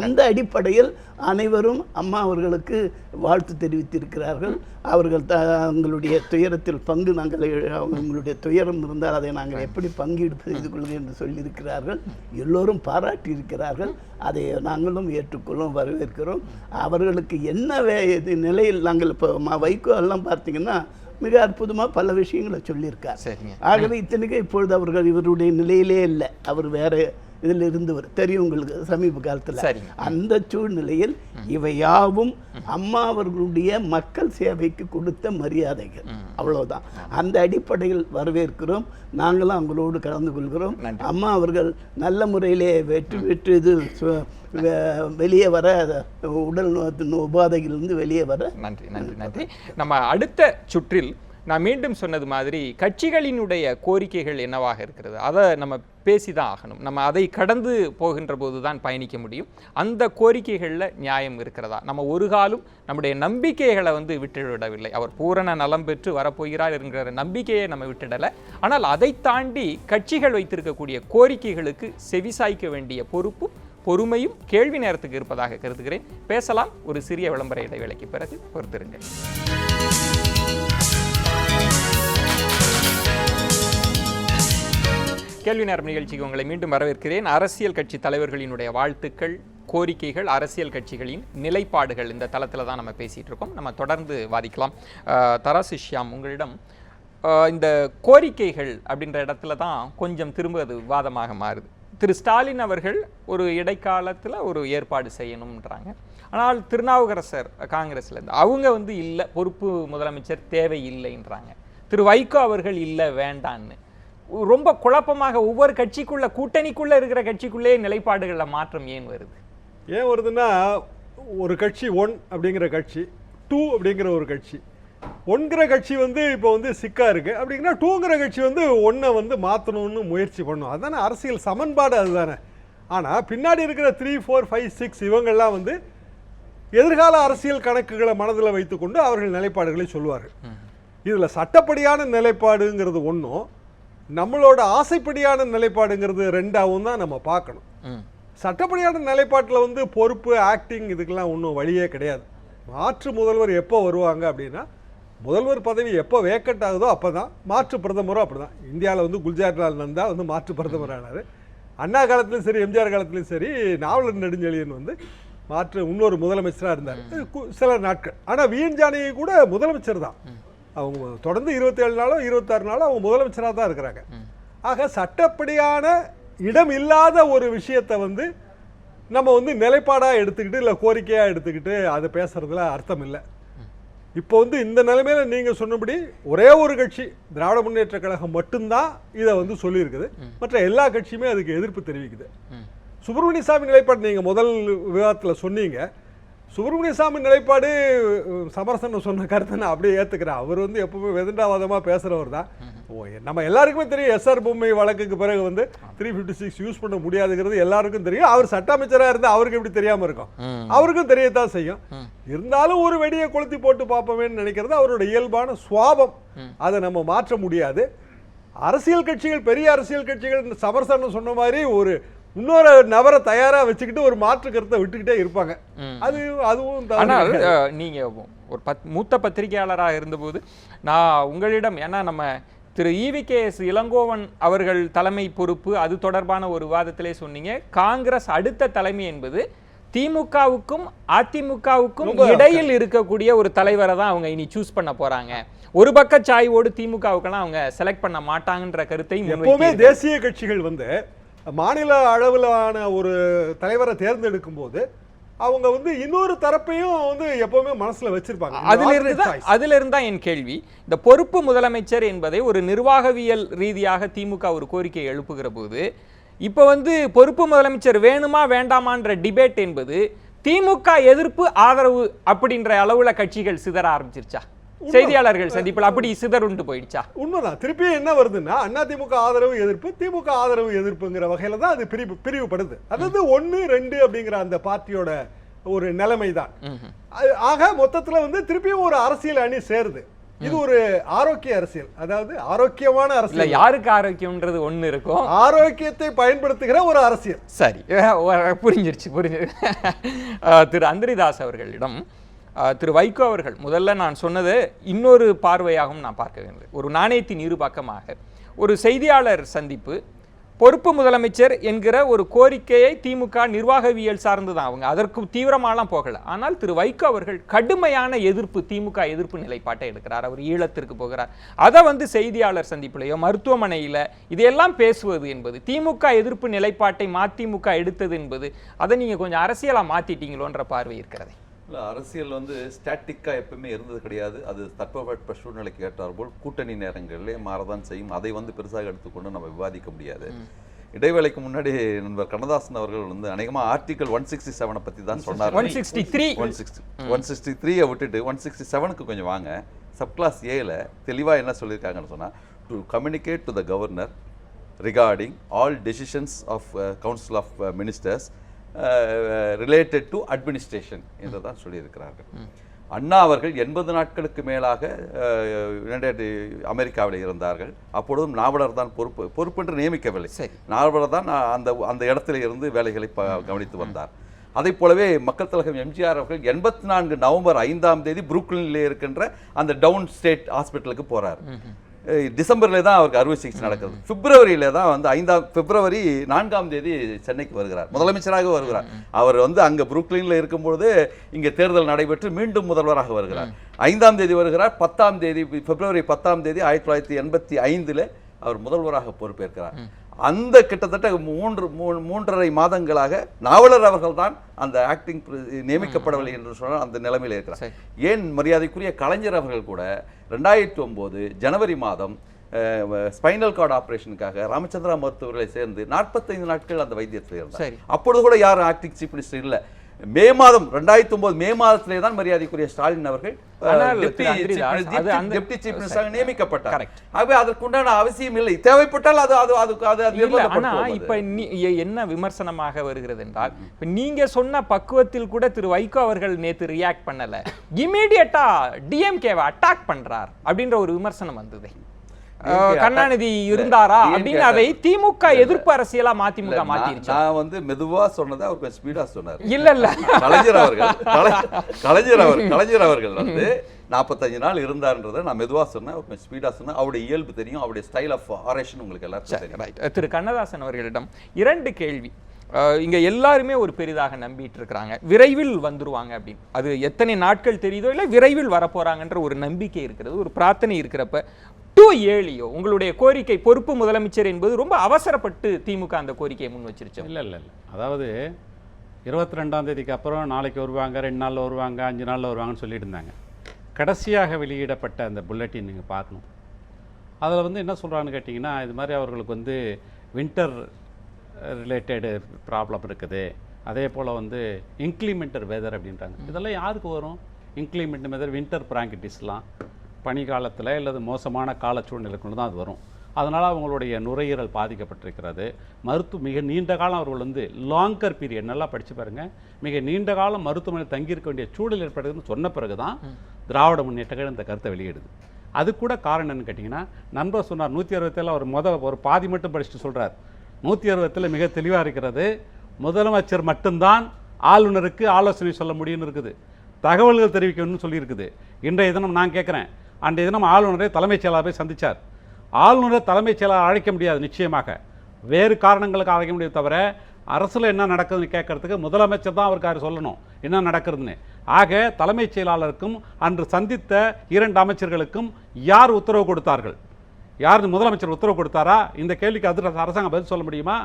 அந்த அடிப்படையில் அனைவரும் அம்மா அவர்களுக்கு வாழ்த்து தெரிவித்திருக்கிறார்கள். அவர்கள் தங்களுடைய துயரத்தில் பங்கு, நாங்கள் அவங்களுடைய துயரம் இருந்தால் அதை நாங்கள் எப்படி பங்கீடு செய்து கொள்வது என்று சொல்லியிருக்கிறார்கள். எல்லோரும் பாராட்டி இருக்கிறார்கள். அதை நாங்களும் ஏற்றுக்கொள்ளும், வரவேற்கிறோம். அவர்களுக்கு என்ன நிலையில் நாங்கள் இப்போ வைகோ எல்லாம் பார்த்தீங்கன்னா மிக அற்புதமாக பல விஷயங்களை சொல்லியிருக்கார். ஆகவே இத்தனைக்கும் இப்பொழுது அவர்கள் இவருடைய நிலையிலே இல்லை, அவர் வேற இதில் இருந்தவர் தெரியும் உங்களுக்கு சமீப காலத்தில். அந்த சூழ்நிலையில் இவை யாவும் அம்மா அவர்களுடைய மக்கள் சேவைக்கு கொடுத்த மரியாதைகள், அவ்வளவுதான். அந்த அடிப்படையில் வரவேற்கிறோம். நாங்களும் அவங்களோடு கலந்து கொள்கிறோம். அம்மா அவர்கள் நல்ல முறையிலே வெற்றி இது வெளியே வர, உடல் உபாதைகளிலிருந்து வெளியே வர. நன்றி நன்றி நன்றி. நம்ம அடுத்த சுற்றில் நான் மீண்டும் சொன்னது மாதிரி கட்சிகளினுடைய கோரிக்கைகள் என்னவாக இருக்கிறது அதை நம்ம பேசிதான் ஆகணும். நம்ம அதை கடந்து போகின்ற போது தான் பயணிக்க முடியும். அந்த கோரிக்கைகளில் நியாயம் இருக்கிறதா? நம்ம ஒரு காலம் நம்முடைய நம்பிக்கைகளை விட்டுவிடவில்லை. அவர் பூரண நலம் பெற்று வரப்போகிறார் என்கிற நம்பிக்கையை நம்ம விட்டுடலை. ஆனால் அதை தாண்டி கட்சிகள் வைத்திருக்கக்கூடிய கோரிக்கைகளுக்கு செவிசாய்க்க வேண்டிய பொறுப்பு, பொறுமையும் கேள்வி நேரத்துக்கு இருப்பதாக கருதுகிறேன். பேசலாம் ஒரு சிறிய விளம்பர இடைவேளைக்கு பிறகு. பொறுத்திருங்கள். கேள்வி நேரம் நிகழ்ச்சிக்கு உங்களை மீண்டும் வரவேற்கிறேன். அரசியல் கட்சி தலைவர்களினுடைய வாழ்த்துக்கள், கோரிக்கைகள், அரசியல் கட்சிகளின் நிலைப்பாடுகள், இந்த தளத்தில் தான் நம்ம பேசிகிட்டு இருக்கோம். நம்ம தொடர்ந்து வாதிக்கலாம். தராசு ஷியாம், உங்களிடம் இந்த கோரிக்கைகள் அப்படின்ற இடத்துல தான் கொஞ்சம் திரும்ப அது விவாதமாக மாறுது. திரு ஸ்டாலின் அவர்கள் ஒரு இடைக்காலத்தில் ஒரு ஏற்பாடு செய்யணும்ன்றாங்க. ஆனால் திருநாவுக்கரசர் காங்கிரஸ்லேருந்து அவங்க இல்லை, பொறுப்பு முதலமைச்சர் தேவையில்லைன்றாங்க. திரு வைகோ அவர்கள் இல்லை, வேண்டான்னு. ரொம்ப குழப்பமாக ஒவ்வொரு கட்சிக்குள்ள, கூட்டணிக்குள்ள இருக்கிற கட்சிக்குள்ளே நிலைப்பாடுகளில் மாற்றம் ஏன் வருது? ஏன் வருதுன்னா, ஒரு கட்சி 1 அப்படிங்கிற கட்சி, 2 அப்படிங்கிற ஒரு கட்சி, 1ங்கிற கட்சி இப்போ சிக்கா இருக்கு அப்படிங்கன்னா 2ங்கிற கட்சி 1 மாற்றணும்னு முயற்சி பண்ணும். அதுதானே அரசியல் சமன்பாடு, அதுதானே. ஆனால் பின்னாடி இருக்கிற 3, 4, 5, 6 இவங்கெல்லாம் எதிர்கால அரசியல் கணக்குகளை மனதில் வைத்துக்கொண்டு அவர்கள் நிலைப்பாடுகளை சொல்வார்கள். இதில் சட்டப்படியான நிலைப்பாடுங்கிறது ஒன்றும், நம்மளோட ஆசைப்படியான நிலைப்பாடுங்கிறது 2ஆவும் தான் நம்ம பார்க்கணும். சட்டப்படியான நிலைப்பாட்டில் பொறுப்பு, ஆக்டிங் இதுக்கெல்லாம் ஒன்றும் வழியே கிடையாது. மாற்று முதல்வர் எப்போ வருவாங்க அப்படின்னா, முதல்வர் பதவி எப்போ வேக்கண்ட் ஆகுதோ அப்போ தான். மாற்று பிரதமரும் அப்படி தான். இந்தியாவில் குல்ஜார்லால் நந்தா மாற்று பிரதமர் ஆனார். அண்ணா காலத்துலையும் சரி, எம்ஜிஆர் காலத்துலையும் சரி, நாவலர் நெடுஞ்செழியன் மாற்று இன்னொரு முதலமைச்சராக இருந்தார் சில நாட்கள். ஆனால் வீண் ஜானகி கூட முதலமைச்சர் தான். அவங்க தொடர்ந்து 27 நாளோ 26 நாளோ அவங்க முதலமைச்சராக தான் இருக்கிறாங்க. ஆக சட்டப்படியான இடம் இல்லாத ஒரு விஷயத்தை நம்ம நிலைப்பாடாக எடுத்துக்கிட்டு இல்லை கோரிக்கையாக எடுத்துக்கிட்டு அதை பேசுறதுல அர்த்தம் இல்லை. இப்போ இந்த நிலைமையில நீங்கள் சொன்னபடி ஒரே ஒரு கட்சி, திராவிட முன்னேற்ற கழகம் மட்டும்தான் இதை சொல்லியிருக்குது. மற்ற எல்லா கட்சியுமே அதுக்கு எதிர்ப்பு தெரிவிக்குது. சுப்பிரமணிய சாமி நிலைப்பாடு நீங்கள் முதல் விவாதத்தில் சொன்னீங்க. சுப்பிரமணிய சாமி நிலைப்பாடு சமரசன் சொன்ன கருத்தை நான் அப்படியே ஏற்றுக்கிறேன். அவர் எப்பவுமே வெதண்டாவாதமாக பேசுகிறவர் தான். நம்ம எல்லாருக்குமே தெரியும், எஸ்ஆர் பொம்மை வழக்குக்கு பிறகு 356 யூஸ் பண்ண முடியாதுங்கிறது எல்லாருக்கும் தெரியும். அவர் சட்ட அமைச்சராக இருந்தால் அவருக்கு எப்படி தெரியாமல் இருக்கும்? அவருக்கும் தெரியத்தான் செய்யும். இருந்தாலும் ஒரு வெடியை கொளுத்தி போட்டு பார்ப்போமேன்னு நினைக்கிறது அவரோட இயல்பான சுவாபம். அதை நம்ம மாற்ற முடியாது. அரசியல் கட்சிகள், பெரிய அரசியல் கட்சிகள் சமரசன் சொன்ன மாதிரி ஒரு இன்னொரு நபரை தயாரா வச்சுக்கிட்டு ஒரு மாற்று கருத்தை விட்டுக்கிட்டே இருப்பாங்க. அதுவும் ஆனால் நீங்க ஒரு மூத்த பத்திரிகையாளராக இருந்தபோது நான் உங்களிடம், ஏன்னா நம்ம திரு EVKS இளங்கோவன் அவர்கள் தலைமை பொறுப்பு, அது தொடர்பான ஒரு விவாதத்திலே சொன்னீங்க, காங்கிரஸ் அடுத்த தலைமை என்பது திமுகவுக்கும் அதிமுகவுக்கும் இடையில் இருக்கக்கூடிய ஒரு தலைவரை தான் அவங்க இனி சூஸ் பண்ண போறாங்க. ஒரு பக்க சாய்வோடு திமுகவுக்கெல்லாம் அவங்க செலக்ட் பண்ண மாட்டாங்கன்ற கருத்தை எப்பவுமே தேசிய கட்சிகள் மாநில அளவிலான ஒரு தலைவரை தேர்ந்தெடுக்கும் போது அவங்க இன்னொரு தரப்பையும் எப்பவுமே மனசுல வச்சிருப்பாங்க. அதுல இருந்தா என் கேள்வி, இந்த பொறுப்பு முதலமைச்சர் என்பதை ஒரு நிர்வாகவியல் ரீதியாக திமுக ஒரு கோரிக்கை எழுப்புகிற போது இப்போ வந்து பொறுப்பு முதலமைச்சர் வேணுமா வேண்டாமான்ற டிபேட் என்பது திமுக எதிர்ப்பு ஆதரவு அப்படின்ற அளவுல கட்சிகள் சிதற ஆரம்பிச்சிருச்சா? செய்தியாளர்கள் சந்திப்பில் அப்படி சிதறுண்டு போயிடுச்சா? உண்மைதான். திருப்பி என்ன வருதுன்னா அதிமுக ஆதரவு எதிர்ப்பு, திமுக ஆதரவு எதிர்ப்புங்கிற வகையில தான் அது பிரிவுபடுது. அதாவது 1, 2 அப்படிங்கிற அந்த பார்ட்டியோட ஒரு நிலைமை தான். ஆக மொத்தத்துல வந்து திருப்பியும் ஒரு அரசியல் அணி சேருது. இது ஒரு ஆரோக்கிய அரசியல், அதாவது ஆரோக்கியமான அரசியல். யாருக்கு ஆரோக்கியம்ன்றது ஒண்ணு இருக்கும், ஆரோக்கியத்தை பயன்படுத்துகிற ஒரு அரசியல். சரி, புரிஞ்சிருச்சு. திரு அந்திரிதாஸ் அவர்களிடம் திரு வைகோ அவர்கள், முதல்ல நான் சொன்னது இன்னொரு பார்வையாகவும் நான் பார்க்க வேண்டும். ஒரு நாணயத்தின் இரு பக்கமாக ஒரு செய்தியாளர் சந்திப்பு, பொறுப்பு முதலமைச்சர் என்கிற ஒரு கோரிக்கையை திமுக நிர்வாகவியல் சார்ந்து தான், அவங்க அதற்கு தீவிரமாலாம் போகல. ஆனால் திரு வைகோ அவர்கள் கடுமையான எதிர்ப்பு, திமுக எதிர்ப்பு நிலைப்பாட்டை எடுக்கிறார். அவர் ஈழத்திற்கு போகிறார். அதை வந்து செய்தியாளர் சந்திப்பிலையோ மருத்துவமனையில் இதையெல்லாம் பேசுவது என்பது, திமுக எதிர்ப்பு நிலைப்பாட்டை மதிமுக எடுத்தது என்பது, அதை நீங்கள் கொஞ்சம் அரசியலாக மாற்றிட்டீங்களோன்ற பார்வை இருக்கிறது. இல்லை, அரசியல் வந்து ஸ்டாட்டிக்காக எப்பவுமே இருந்தது கிடையாது. அது தட்பவெட்ப சூழ்நிலைக்கு ஏற்றார் போல் கூட்டணி நேரங்களிலே மாறதான் செய்யும். அதை வந்து பெருசாக எடுத்துக்கொண்டு நம்ம விவாதிக்க முடியாது. இடைவேளைக்கு முன்னாடி நண்பர் கண்ணதாசன் அவர்கள் வந்து அநேகமாக ஆர்டிகல் 167 பற்றி தான் சொன்னார். 163 விட்டுட்டு 167க்கு கொஞ்சம் வாங்க. சப்கிளாஸ் ஏல தெளிவாக என்ன சொல்லியிருக்காங்கன்னு சொன்னால், to communicate to the governor regarding all decisions of council of ministers related to administration என்று தான் சொல்லியிருக்கிறார்கள். அண்ணா அவர்கள் 80 நாட்களுக்கு மேலாக அமெரிக்காவில் இருந்தார்கள். அப்பொழுதும் நாவலர் தான் பொறுப்பென்று நியமிக்கவில்லை. நாவலர் தான் அந்த இடத்துல இருந்து வேலைகளை கவனித்து வந்தார். அதை போலவே மக்கள் தலைவர் எம்ஜிஆர் அவர்கள் 84 நவம்பர் 5ஆம் தேதி புரூக்ளினில் இருக்கின்ற அந்த டவுன் ஸ்டேட் ஹாஸ்பிட்டலுக்கு போறார். டிசம்பரில் தான் அவருக்கு அறுவை சிகிச்சை நடக்கிறது. பிப்ரவரியில தான் வந்து பிப்ரவரி 4ஆம் தேதி சென்னைக்கு வருகிறார், முதலமைச்சராக வருகிறார். அவர் வந்து அங்கே புரூக்ளினில் இருக்கும்பொழுது இங்கே தேர்தல் நடைபெற்று மீண்டும் முதல்வராக வருகிறார். 5ஆம் தேதி வருகிறார். 10ஆம் தேதி பிப்ரவரி 10ஆம் தேதி 1985 அவர் முதல்வராக பொறுப்பேற்கிறார். அந்த கிட்டத்தட்ட 3.5 மாதங்களாக நாவலர் அவர்கள் தான் அந்த ஆக்டிங் நியமிக்கப்படவில்லை என்று சொன்னால் அந்த நிலைமையில் இருக்கிறார். ஏன் மரியாதைக்குரிய கலைஞர் அவர்கள் கூட 2009 ஜனவரி மாதம் ஸ்பைனல் கார்டு ஆபரேஷனுக்காக ராமச்சந்திரா மருத்துவர்களை சேர்ந்து 45 நாட்கள் அந்த வைத்தியத்தில் இருந்தார். அப்பொழுது கூட யாரும் ஆக்டிங் சீஃப் மினிஸ்டர் இல்லை. மே மாதம் 2009 மே மாதத்திலே தான் மரியாதைக்குரிய ஸ்டாலின் அவர்கள் டெப்டி சீஃப் மினிஸ்டராக நியமிக்கப்பட்டார். ஆகவே அதற்குண்டான அவசியம் இல்லை. தேவைப்பட்டால் இப்ப என்ன விமர்சனமாக வருகிறது என்றால், நீங்க சொன்ன பக்குவத்தில் கூட திரு வைகோ அவர்கள் நேத்து ரியாக்ட் பண்ணல, இமீடியட்டா டிஎம்கேவை அட்டாக் பண்றார் அப்படின்ற ஒரு விமர்சனம் வந்தது. கருணாநிதி இருந்தாரா அப்படின்னு அதை திமுக எதிர்ப்பு அரசியலா மதிமுக மாத்திருச்சு. நான் வந்து மெதுவா சொன்னதை அவர் கொஞ்சம் ஸ்பீடா சொன்னார். இல்ல கலைஞர் அவர்கள் வந்து 45 நாள் இருந்தார்ன்றதை நான் மெதுவா சொன்னேன், அவர் கொஞ்சம் ஸ்பீடா சொன்னேன். அவருடைய இயல்பு தெரியும், அவருடைய ஸ்டைல் ஆஃப் ஆரேஷன் உங்களுக்கு எல்லாருக்கும் தெரியும். திரு கண்ணதாசன் அவர்களிடம் 2 கேள்வி. இங்க எல்லாருமே ஒரு பெரிதாக நம்பிட்டு இருக்கிறாங்க, விரைவில் வந்துருவாங்க அப்படின்னு. அது எத்தனை நாட்கள் தெரியுதோ இல்லை, விரைவில் வரப்போறாங்கன்ற ஒரு நம்பிக்கை இருக்கிறது, ஒரு பிரார்த்தனை இருக்கிறப்ப டூ ஏழியோ உங்களுடைய கோரிக்கை, பொறுப்பு முதலமைச்சர் என்பது ரொம்ப அவசரப்பட்டு திமுக அந்த கோரிக்கையை முன் வச்சிருச்சோம். இல்லை, அதாவது 22ஆம் தேதிக்கு அப்புறம் நாளைக்கு வருவாங்க, 2 நாளில் வருவாங்க, 5 நாளில் வருவாங்கன்னு சொல்லிட்டு இருந்தாங்க. கடைசியாக வெளியிடப்பட்ட அந்த புல்லட்டின் நீங்கள் பார்க்கணும். அதில் வந்து என்ன சொல்கிறான்னு கேட்டிங்கன்னா, இது மாதிரி அவர்களுக்கு வந்து வின்டர் ரிலேட்டடு ப்ராப்ளம் இருக்குது, அதே போல் வந்து இன்க்ளிமெண்டர் வெதர் அப்படின்றாங்க. இதெல்லாம் யாருக்கு வரும்? இன்க்ளிமெண்ட் வெதர், வின்டர் பிராங்கிட்டிஸ்லாம் பனிக்காலத்தில் அல்லது மோசமான கால சூழ்நிலைக்குள்ள தான் அது வரும். அதனால் அவங்களுடைய நுரையீரல் பாதிக்கப்பட்டிருக்கிறது. மிக நீண்ட காலம் அவர்கள் வந்து லாங்கர் பீரியட், நல்லா படித்து பாருங்கள், மிக நீண்ட காலம் மருத்துவமனையில் தங்கியிருக்க வேண்டிய சூழல் ஏற்படுதுன்னு சொன்ன பிறகு தான் திராவிட முன்னேற்ற கழகம் இந்த கருத்தை வெளியிடுது. அது கூட காரணம் என்னன்னு கேட்டிங்கன்னா, நண்பர் சொன்னார் 167 அவர் ஒரு பாதி மட்டும் படிச்சுட்டு சொல்கிறார். 167 மிக தெளிவாக இருக்கிறது, முதலமைச்சர் மட்டும்தான் ஆளுநருக்கு ஆலோசனை சொல்ல முடியும்னு இருக்குது, தகவல்கள் தெரிவிக்கணும்னு சொல்லியிருக்குது. இன்றைய தினம் நான் கேட்குறேன், அன்றைய தினம் ஆளுநரை தலைமைச் செயலாளர் போய் சந்தித்தார். ஆளுநரை தலைமைச் செயலாளர் அழைக்க முடியாது, நிச்சயமாக வேறு காரணங்களுக்கு அழைக்க முடியாது. தவிர அரசில் என்ன நடக்குதுன்னு கேட்கறதுக்கு முதலமைச்சர் தான் அவருக்கு சொல்லணும் என்ன நடக்குதுன்னு. ஆக தலைமைச் செயலாளருக்கும் அன்று சந்தித்த 2 அமைச்சர்களுக்கும் யார் உத்தரவு கொடுத்தார்கள்? யார் முதலமைச்சர் உத்தரவு கொடுத்தாரா? இந்த கேள்விக்கு அரசாங்கம் பதில் சொல்ல முடியுமா?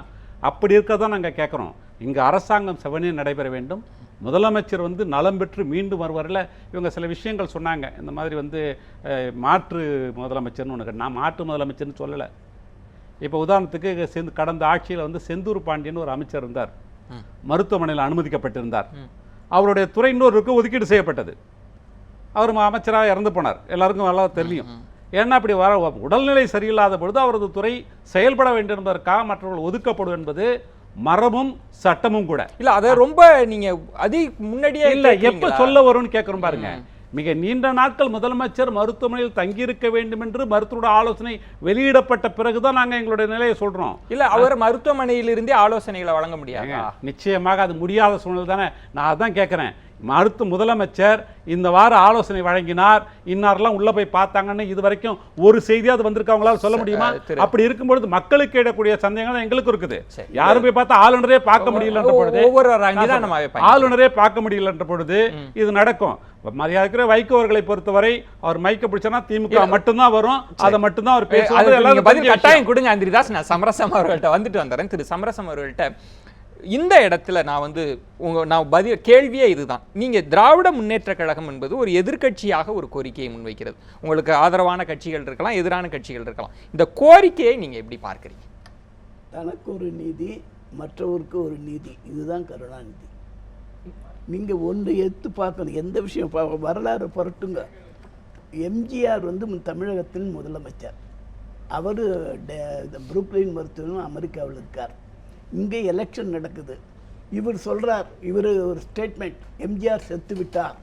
அப்படி இருக்கிறதான் நாங்கள் கேட்குறோம். இங்கே அரசாங்கம் செவனே நடைபெற வேண்டும். முதலமைச்சர் வந்து நலம் பெற்று மீண்டும் வருவாரில் இவங்க சில விஷயங்கள் சொன்னாங்க. இந்த மாதிரி வந்து மாற்று முதலமைச்சர்னு ஒன்று, நான் மாற்று முதலமைச்சர்னு சொல்லலை. இப்போ உதாரணத்துக்கு கடந்த ஆட்சியில் வந்து செந்தூர் பாண்டியன் ஒரு அமைச்சர் இருந்தார், மருத்துவமனையில் அனுமதிக்கப்பட்டிருந்தார். அவருடைய துறை இன்னொருக்கு ஒதுக்கீடு செய்யப்பட்டது. அவர் அமைச்சராக இறந்து போனார், எல்லாருக்கும் நல்லா தெரியும். ஏன்னா அப்படி உடல்நிலை சரியில்லாத பொழுது அவரது துறை செயல்பட வேண்டும் என்பதற்காக மற்றவர்கள் ஒதுக்கப்படும் என்பது மரபும் சட்டமும் கூட. இல்ல அதை ரொம்ப நீங்க முன்னாடியே இல்ல எப்ப சொல்ல வரும்னு கேட்கிறோம் பாருங்க. மிக நீண்ட நாட்கள் முதலமைச்சர் மருத்துவமனையில் தங்கியிருக்க வேண்டும் என்று மருத்துவ ஆலோசனை வெளியிடப்பட்ட பிறகுதான் நாங்க எங்களுடைய நிலையை சொல்றோம். இல்ல அவர் மருத்துவமனையிலிருந்தே ஆலோசனைகளை வழங்க முடியாது. நிச்சயமாக அது முடியாத சூழ்நிலை தானே. நான் அதான் கேட்கிறேன், முதலமைச்சர் இந்த வார ஆலோசனை வழங்கினார், இன்னாரெல்லாம் உள்ள போய் பார்த்தாங்கன்னு இது வரைக்கும் ஒரு செய்தியாவது வந்திருக்கு அவங்களால சொல்ல முடியுமா? அப்படி இருக்கும்பொழுது மக்களுக்கு இடக்கூடிய சந்தேகங்கள் எங்களுக்கு இருக்குது. யாரும் போய் பார்த்தா ஆளுநரே பார்க்க முடியலன்ற பொழுது, ஆளுநரே பார்க்க முடியலன்ற பொழுது இது நடக்கும். மரியாதைக்குரிய வைகோ அவர்களை பொறுத்தவரை அவர் மைக்க பிடிச்சனா திமுக மட்டும்தான் வரும், அதை மட்டும்தான் அவர் பேசுவார். கட்டாயம் கொடுங்க அந்திரிதாஸ். நான் சமரசம் அவர்கள்ட்ட வந்துட்டு வந்துறேன். திரு சமரசம் அவர்கள்ட்ட இந்த இடத்துல நான் கேள்வியே இதுதான். நீங்க திராவிட முன்னேற்ற கழகம் என்பது ஒரு எதிர்க்கட்சியாக ஒரு கோரிக்கையை முன்வைக்கிறது. உங்களுக்கு ஆதரவான கட்சிகள் இருக்கலாம், எதிரான கட்சிகள் இருக்கலாம். இந்த கோரிக்கையை நீங்க எப்படி பார்க்கிறீங்க? தனக்கு ஒரு நீதி, மற்றவருக்கு ஒரு நீதி, இதுதான் கருணாநிதி. நீங்க ஒன்று எடுத்து பார்க்கணும், எந்த விஷயம் வரலாறு புரட்டுங்க. எம்ஜிஆர் வந்து தமிழகத்தின் முதலமைச்சர். அவர் புரூக்ளின் மருத்துவம் அமெரிக்காவில் இருக்கார். இங்கே எலெக்ஷன் நடக்குது. இவர் சொல்றார், இவர் ஒரு ஸ்டேட்மெண்ட், எம்ஜிஆர் செத்து விட்டார்,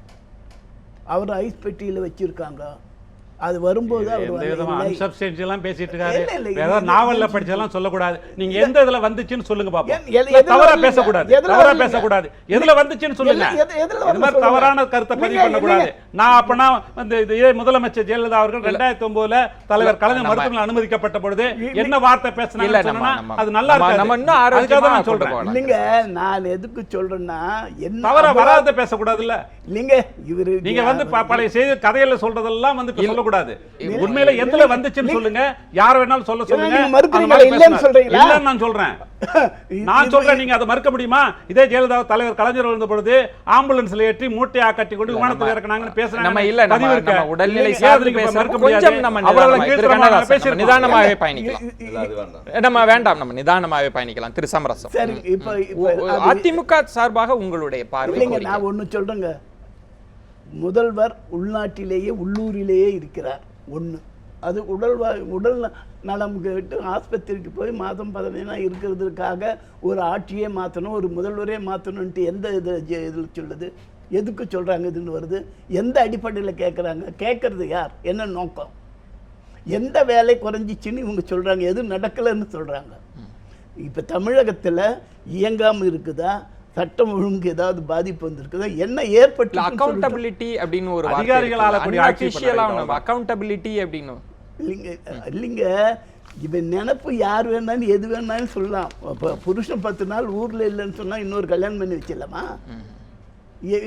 அவர் ஐஸ் பெட்டியில் வச்சிருக்காங்க. அது வரும்போது அவர் பேசிட்டு இருக்காரு. நாவல்ல படிச்சதெல்லாம் சொல்லக்கூடாது. நீங்க எந்த இதுல வந்துச்சுன்னு சொல்லுங்க பாப்போம். தவறா பேசக்கூடாது, தவறா பேசக்கூடாது. எதுல வந்துச்சுன்னு சொல்லுங்க. இந்த மாதிரி தவறான கருத்தை பதிவு பண்ணக்கூடாது. நான் அப்பனா இதே முதலமைச்சர் ஜெயலலிதா அவர்கள் 2009 தலைவர் கலைஞர் மருத்துவமனையில் அனுமதிக்கப்பட்ட பொழுது என்ன வார்த்தை பேசினாங்க அது நல்லா இருக்கு. சொல்றேன் இல்லைங்க, நான் எதுக்கு சொல்றேன்னா தவறா வராத பேசக்கூடாதுல்ல. இல்லைங்க, இவரு நீங்க வந்து பழைய செய்தி கதையில சொல்றதெல்லாம் வந்து சொல்லக்கூடாது. உண்மையில எதுல வந்துச்சுன்னு சொல்லுங்க, யார் வேணாலும் சொல்ல சொல்லுங்க. இல்லன்னு நான் சொல்றேன். நான் சொல்றேன், நீங்க அதை மறுக்க முடியுமா? இதே ஜெயலலிதா தலைவர் கலைஞர் இருந்த பொழுது ஆம்புலன்ஸ்ல ஏற்றி மூட்டையா கட்டி கொண்டு விமானத்தில் இறக்குனாங்கன்னு பேசுறாங்க. நம்ம இல்ல நம்ம உடல்நிலை சார்ந்து பேச கொஞ்சம் நம்ம நிதானமாகவே பயணிக்கலாம். நம்ம வேண்டாம், நம்ம நிதானமாகவே பயணிக்கலாம். திரு சமரசம், அதிமுக சார்பாக உங்களுடைய பார்வை? நான் ஒண்ணு சொல்றேங்க, முதல்வர் உள்நாட்டிலேயே உள்ளூரிலேயே இருக்கிறார். ஒன்று அது உடல் நலம் கேட்டு ஆஸ்பத்திரிக்கு போய் மாதம் 15 இருக்கிறதுக்காக ஒரு ஆட்சியே மாற்றணும், ஒரு முதல்வரே மாற்றணுன்ட்டு எந்த இதில் சொல்லுது? எதுக்கு சொல்கிறாங்க இதுன்னு வருது? எந்த அடிப்படையில் கேட்குறாங்க? கேட்குறது யார்? என்ன நோக்கம்? எந்த வேலை குறைஞ்சிச்சின்னு இவங்க சொல்கிறாங்க, எது நடக்கலைன்னு சொல்கிறாங்க. இப்போ தமிழகத்தில் இயங்காமல் இருக்குதா? சட்டம் ஒழுங்கு ஏதாவது பாதிப்பு வந்திருக்குதா? என்ன ஏற்பட்டு அக்கௌண்டபிலிட்டி அப்படின்னு ஒரு அதிகாரிகளால அக்கௌண்டபிலிட்டி அப்படின்னு இல்லைங்க. இவன் நினப்பு யார் வேணாலும் எது வேணாலும் சொல்லலாம். இப்போ புருஷன் 10 நாள் ஊரில் இல்லைன்னு சொன்னால் இன்னொரு கல்யாணம் பண்ணி வச்சிடலாமா?